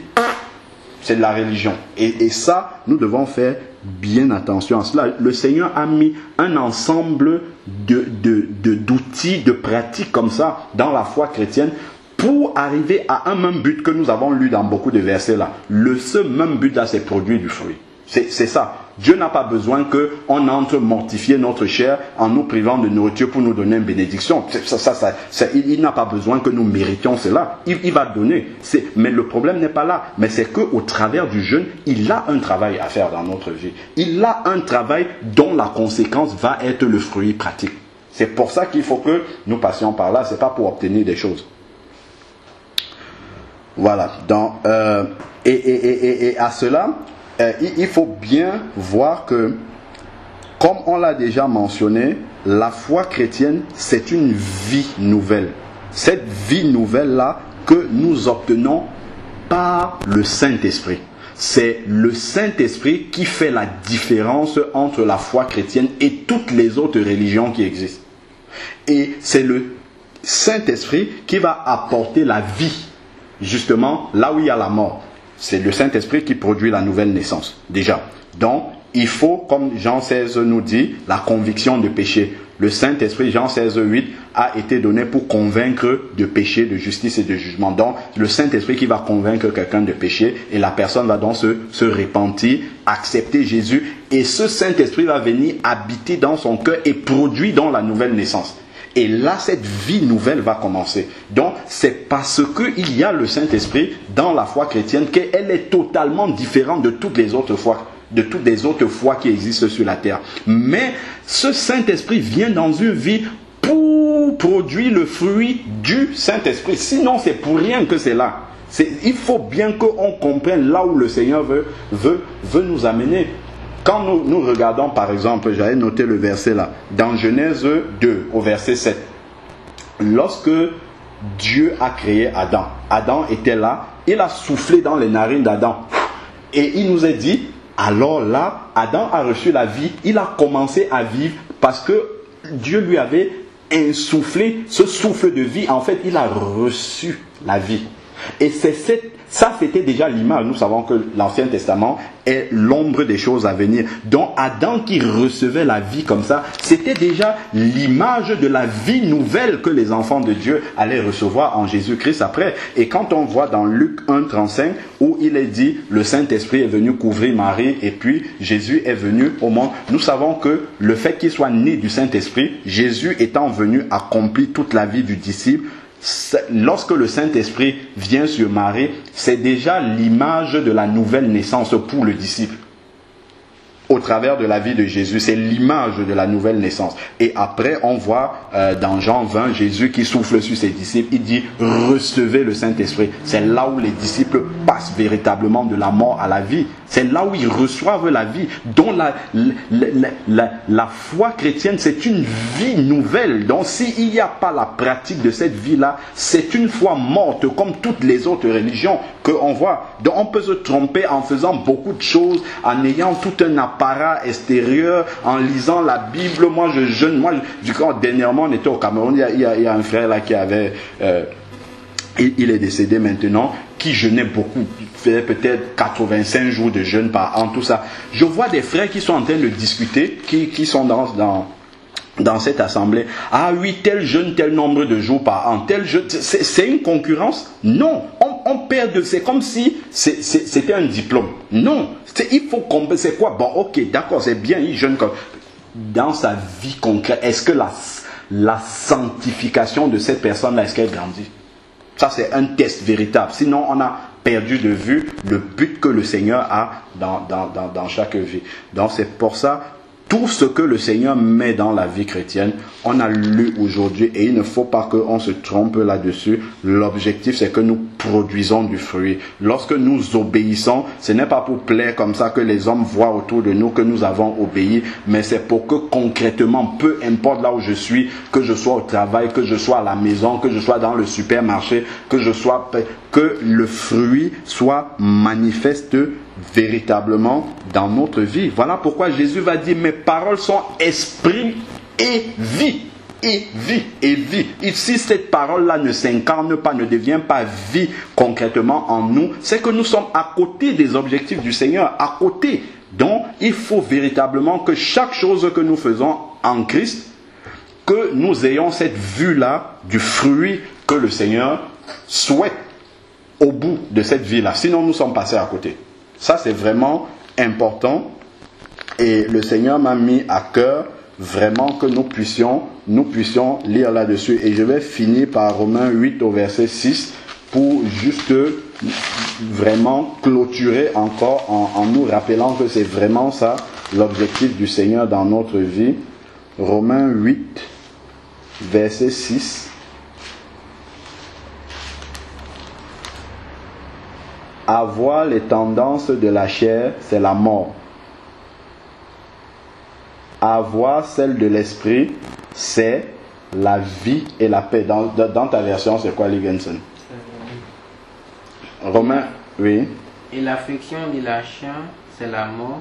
c'est de la religion. Et ça, nous devons faire bien attention à cela. Le Seigneur a mis un ensemble d'outils, de pratiques comme ça dans la foi chrétienne pour arriver à un même but que nous avons lu dans beaucoup de versets là. Ce même but là, c'est produire du fruit. C'est ça. Dieu n'a pas besoin qu'on entre mortifier notre chair en nous privant de nourriture pour nous donner une bénédiction. Il n'a pas besoin que nous méritions cela. Il va donner. Mais le problème n'est pas là. Mais c'est qu'au travers du jeûne, il a un travail à faire dans notre vie. Il a un travail dont la conséquence va être le fruit pratique. C'est pour ça qu'il faut que nous passions par là. Ce n'est pas pour obtenir des choses. Voilà. Donc, et à cela, il faut bien voir que, comme on l'a déjà mentionné, la foi chrétienne, c'est une vie nouvelle. Cette vie nouvelle-là que nous obtenons par le Saint-Esprit. C'est le Saint-Esprit qui fait la différence entre la foi chrétienne et toutes les autres religions qui existent. Et c'est le Saint-Esprit qui va apporter la vie, justement, là où il y a la mort. C'est le Saint-Esprit qui produit la nouvelle naissance, déjà. Donc, il faut, comme Jean 16 nous dit, la conviction de péché. Le Saint-Esprit, Jean 16, 8, a été donné pour convaincre de péché, de justice et de jugement. Donc, le Saint-Esprit qui va convaincre quelqu'un de péché, et la personne va donc se repentir, accepter Jésus, et ce Saint-Esprit va venir habiter dans son cœur et produire donc la nouvelle naissance. Et là, cette vie nouvelle va commencer. Donc, c'est parce qu'il y a le Saint-Esprit dans la foi chrétienne qu'elle est totalement différente de toutes les autres foi qui existent sur la terre. Mais ce Saint-Esprit vient dans une vie pour produire le fruit du Saint-Esprit. Sinon, c'est pour rien que c'est là. Il faut bien qu'on comprenne là où le Seigneur veut nous amener. Quand nous regardons, par exemple, j'avais noté le verset là, dans Genèse 2, au verset 7. Lorsque Dieu a créé Adam, Adam était là, il a soufflé dans les narines d'Adam. Et il nous a dit, alors là, Adam a reçu la vie, il a commencé à vivre parce que Dieu lui avait insoufflé ce souffle de vie. En fait, il a reçu la vie. Et ça, c'était déjà l'image. Nous savons que l'Ancien Testament est l'ombre des choses à venir. Donc, Adam qui recevait la vie comme ça, c'était déjà l'image de la vie nouvelle que les enfants de Dieu allaient recevoir en Jésus-Christ après. Et quand on voit dans Luc 1,35, où il est dit, le Saint-Esprit est venu couvrir Marie, et puis Jésus est venu au monde, nous savons que le fait qu'il soit né du Saint-Esprit, Jésus étant venu accomplir toute la vie du disciple, lorsque le Saint-Esprit vient sur Marie, c'est déjà l'image de la nouvelle naissance pour le disciple. Au travers de la vie de Jésus, c'est l'image de la nouvelle naissance. Et après, on voit dans Jean 20, Jésus qui souffle sur ses disciples, il dit « Recevez le Saint-Esprit ». C'est là où les disciples passent véritablement de la mort à la vie. C'est là où ils reçoivent la vie. Donc la foi chrétienne, c'est une vie nouvelle. Donc s'il n'y a pas la pratique de cette vie-là, c'est une foi morte comme toutes les autres religions qu'on voit. Donc on peut se tromper en faisant beaucoup de choses, en ayant tout un apparat extérieur, en lisant la Bible. Moi je jeûne. Dernièrement on était au Cameroun, il y a un frère là qui avait... il est décédé maintenant, qui jeûnait beaucoup, faisait peut-être 85 jours de jeûne par an, tout ça. Je vois des frères qui sont en train de discuter, qui sont dans cette assemblée. Ah oui, tel jeûne, tel nombre de jours par an, tel jeûne. C'est une concurrence? Non. On perd de... C'est comme si c'était un diplôme. Non. Il faut combler. C'est quoi? Bon, ok, d'accord, c'est bien, il jeûne comme... Dans sa vie concrète, est-ce que la sanctification de cette personne-là, est-ce qu'elle grandit? Ça, c'est un test véritable. Sinon, on a perdu de vue le but que le Seigneur a dans chaque vie. Donc, c'est pour ça, tout ce que le Seigneur met dans la vie chrétienne, on a lu aujourd'hui et il ne faut pas qu'on se trompe là-dessus. L'objectif, c'est que nous produisons du fruit. Lorsque nous obéissons, ce n'est pas pour plaire comme ça que les hommes voient autour de nous que nous avons obéi, mais c'est pour que concrètement, peu importe là où je suis, que je sois au travail, que je sois à la maison, que je sois dans le supermarché, que le fruit soit manifeste véritablement dans notre vie. Voilà pourquoi Jésus va dire, mes paroles sont esprit et vie. Et vie, et vie. Et si cette parole-là ne s'incarne pas, ne devient pas vie concrètement en nous, c'est que nous sommes à côté des objectifs du Seigneur, à côté. Donc, il faut véritablement que chaque chose que nous faisons en Christ, que nous ayons cette vue-là du fruit que le Seigneur souhaite au bout de cette vie-là. Sinon, nous sommes passés à côté. Ça, c'est vraiment important. Et le Seigneur m'a mis à cœur vraiment que nous puissions lire là-dessus. Et je vais finir par Romains 8 au verset 6 pour juste vraiment clôturer encore en nous rappelant que c'est vraiment ça l'objectif du Seigneur dans notre vie. Romains 8, verset 6. Avoir les tendances de la chair, c'est la mort. Avoir celle de l'esprit, c'est la vie et la paix. Dans ta version, c'est quoi, Ligenson? Romains, oui. Et l'affection de la chair, c'est la mort,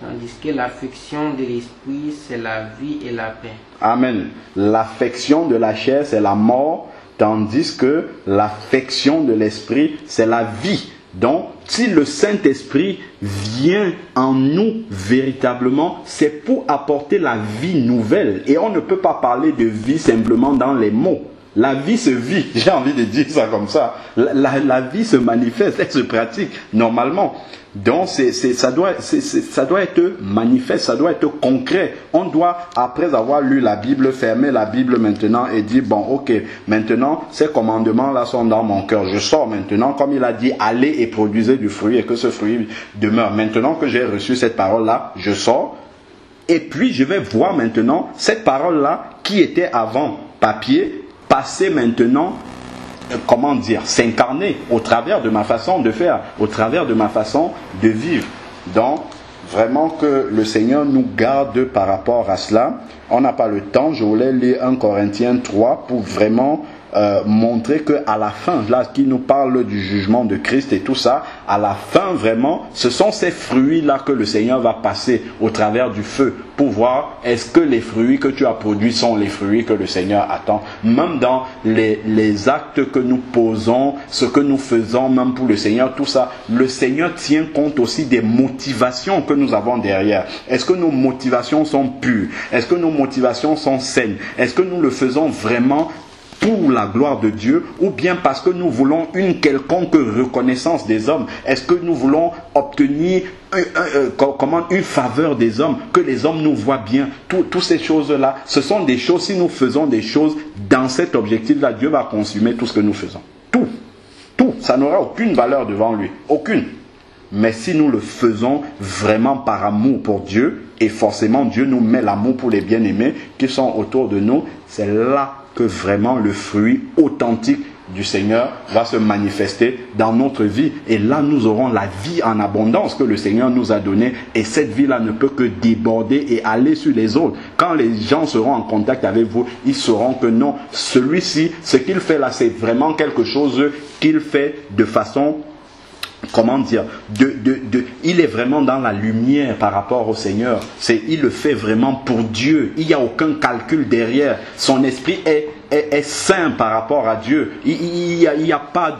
tandis que l'affection de l'esprit, c'est la vie et la paix. Amen. L'affection de la chair, c'est la mort, tandis que l'affection de l'esprit, c'est la vie. Donc, si le Saint-Esprit vient en nous véritablement, c'est pour apporter la vie nouvelle. Et on ne peut pas parler de vie simplement dans les mots. La vie se vit, j'ai envie de dire ça comme ça. La vie se manifeste, elle se pratique normalement. Donc ça doit être manifeste, ça doit être concret. On doit, après avoir lu la Bible, fermer la Bible maintenant et dire, bon ok, maintenant ces commandements-là sont dans mon cœur. Je sors maintenant, comme il a dit, allez et produisez du fruit et que ce fruit demeure. Maintenant que j'ai reçu cette parole-là, je sors. Et puis je vais voir maintenant cette parole-là qui était avant papier, passer maintenant, comment dire, s'incarner au travers de ma façon de faire, au travers de ma façon de vivre. Donc, vraiment que le Seigneur nous garde par rapport à cela. On n'a pas le temps, je voulais lire 1 Corinthiens 3 pour vraiment montrer qu'à la fin, là, qui nous parle du jugement de Christ et tout ça, à la fin, vraiment, ce sont ces fruits-là que le Seigneur va passer au travers du feu pour voir est-ce que les fruits que tu as produits sont les fruits que le Seigneur attend. Même dans les actes que nous posons, ce que nous faisons, même pour le Seigneur, tout ça, le Seigneur tient compte aussi des motivations que nous avons derrière. Est-ce que nos motivations sont pures? Est-ce que nos motivations sont saines? Est-ce que nous le faisons vraiment pour la gloire de Dieu, ou bien parce que nous voulons une quelconque reconnaissance des hommes? Est-ce que nous voulons obtenir une faveur des hommes, que les hommes nous voient bien? Toutes ces choses-là, ce sont des choses, si nous faisons des choses dans cet objectif-là, Dieu va consumer tout ce que nous faisons. Tout, ça n'aura aucune valeur devant lui, aucune. Mais si nous le faisons vraiment par amour pour Dieu, et forcément Dieu nous met l'amour pour les bien-aimés qui sont autour de nous, c'est là que vraiment le fruit authentique du Seigneur va se manifester dans notre vie. Et là, nous aurons la vie en abondance que le Seigneur nous a donnée. Et cette vie-là ne peut que déborder et aller sur les autres. Quand les gens seront en contact avec vous, ils sauront que non, celui-ci, ce qu'il fait là, c'est vraiment quelque chose qu'il fait de façon... Comment dire, il est vraiment dans la lumière par rapport au Seigneur. Il le fait vraiment pour Dieu. Il n'y a aucun calcul derrière. Son esprit est saint par rapport à Dieu. Il n'y a pas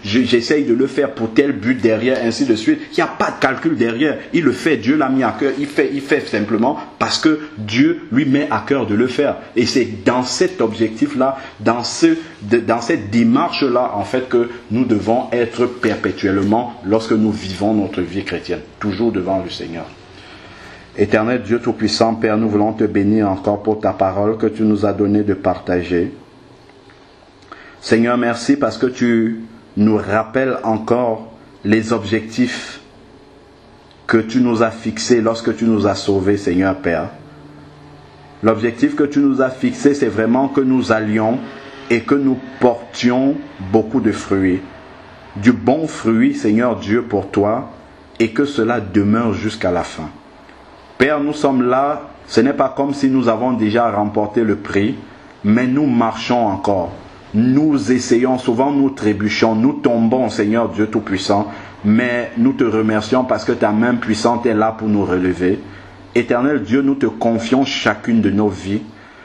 j'essaye de le faire pour tel but derrière, ainsi de suite. Il n'y a pas de calcul derrière. Il le fait, Dieu l'a mis à cœur. Il fait simplement parce que Dieu lui met à cœur de le faire. Et c'est dans cet objectif-là, dans cette démarche-là, en fait, que nous devons être perpétuellement lorsque nous vivons notre vie chrétienne, toujours devant le Seigneur. Éternel Dieu Tout-Puissant, Père, nous voulons te bénir encore pour ta parole que tu nous as donné de partager. Seigneur, merci parce que tu nous rappelles encore les objectifs que tu nous as fixés lorsque tu nous as sauvés, Seigneur Père. L'objectif que tu nous as fixé, c'est vraiment que nous allions et que nous portions beaucoup de fruits. Du bon fruit, Seigneur Dieu, pour toi, et que cela demeure jusqu'à la fin. Père, nous sommes là, ce n'est pas comme si nous avons déjà remporté le prix, mais nous marchons encore. Nous essayons, souvent nous trébuchons, nous tombons, Seigneur Dieu Tout-Puissant, mais nous te remercions parce que ta main puissante est là pour nous relever. Éternel Dieu, nous te confions chacune de nos vies.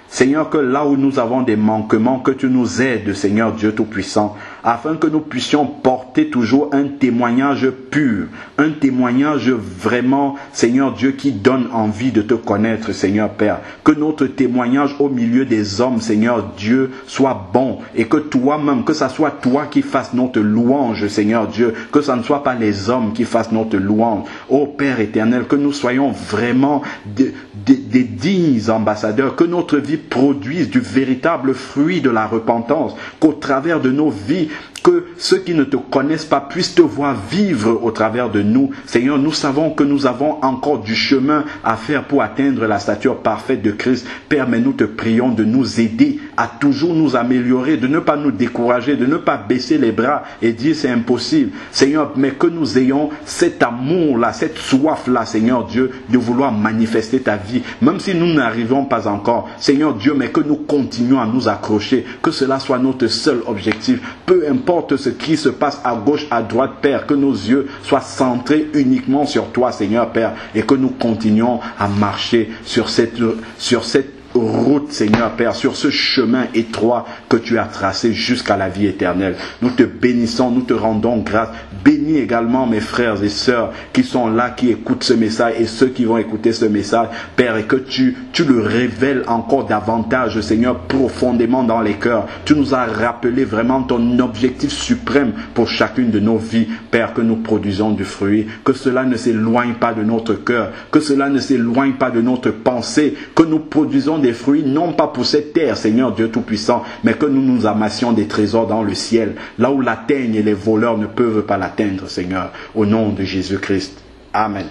Seigneur, que là où nous avons des manquements, que tu nous aides, Seigneur Dieu Tout-Puissant, afin que nous puissions porter toujours un témoignage pur, un témoignage vraiment, Seigneur Dieu, qui donne envie de te connaître, Seigneur Père. Que notre témoignage au milieu des hommes, Seigneur Dieu, soit bon, et que toi-même, que ça soit toi qui fasses notre louange, Seigneur Dieu, que ça ne soit pas les hommes qui fassent notre louange. Ô Père éternel, que nous soyons vraiment des dignes ambassadeurs, que notre vie produise du véritable fruit de la repentance, qu'au travers de nos vies, que ceux qui ne te connaissent pas puissent te voir vivre au travers de nous. Seigneur, nous savons que nous avons encore du chemin à faire pour atteindre la stature parfaite de Christ. Père, mais nous te prions de nous aider à toujours nous améliorer, de ne pas nous décourager, de ne pas baisser les bras et dire c'est impossible. Seigneur, mais que nous ayons cet amour-là, cette soif-là, Seigneur Dieu, de vouloir manifester ta vie, même si nous n'arrivons pas encore. Seigneur Dieu, mais que nous continuons à nous accrocher, que cela soit notre seul objectif. Peu importe ce qui se passe à gauche, à droite, Père, que nos yeux soient centrés uniquement sur toi, Seigneur Père, et que nous continuions à marcher sur cette route, Seigneur Père, sur ce chemin étroit que tu as tracé jusqu'à la vie éternelle. Nous te bénissons, nous te rendons grâce. Bénis également mes frères et sœurs qui sont là, qui écoutent ce message, et ceux qui vont écouter ce message, Père, et que tu le révèles encore davantage, Seigneur, profondément dans les cœurs. Tu nous as rappelé vraiment ton objectif suprême pour chacune de nos vies, Père, que nous produisons du fruit, que cela ne s'éloigne pas de notre cœur, que cela ne s'éloigne pas de notre pensée, que nous produisons des fruits, non pas pour cette terre, Seigneur Dieu Tout-Puissant, mais que nous nous amassions des trésors dans le ciel, là où la teigne et les voleurs ne peuvent pas l'atteindre, Seigneur, au nom de Jésus-Christ. Amen.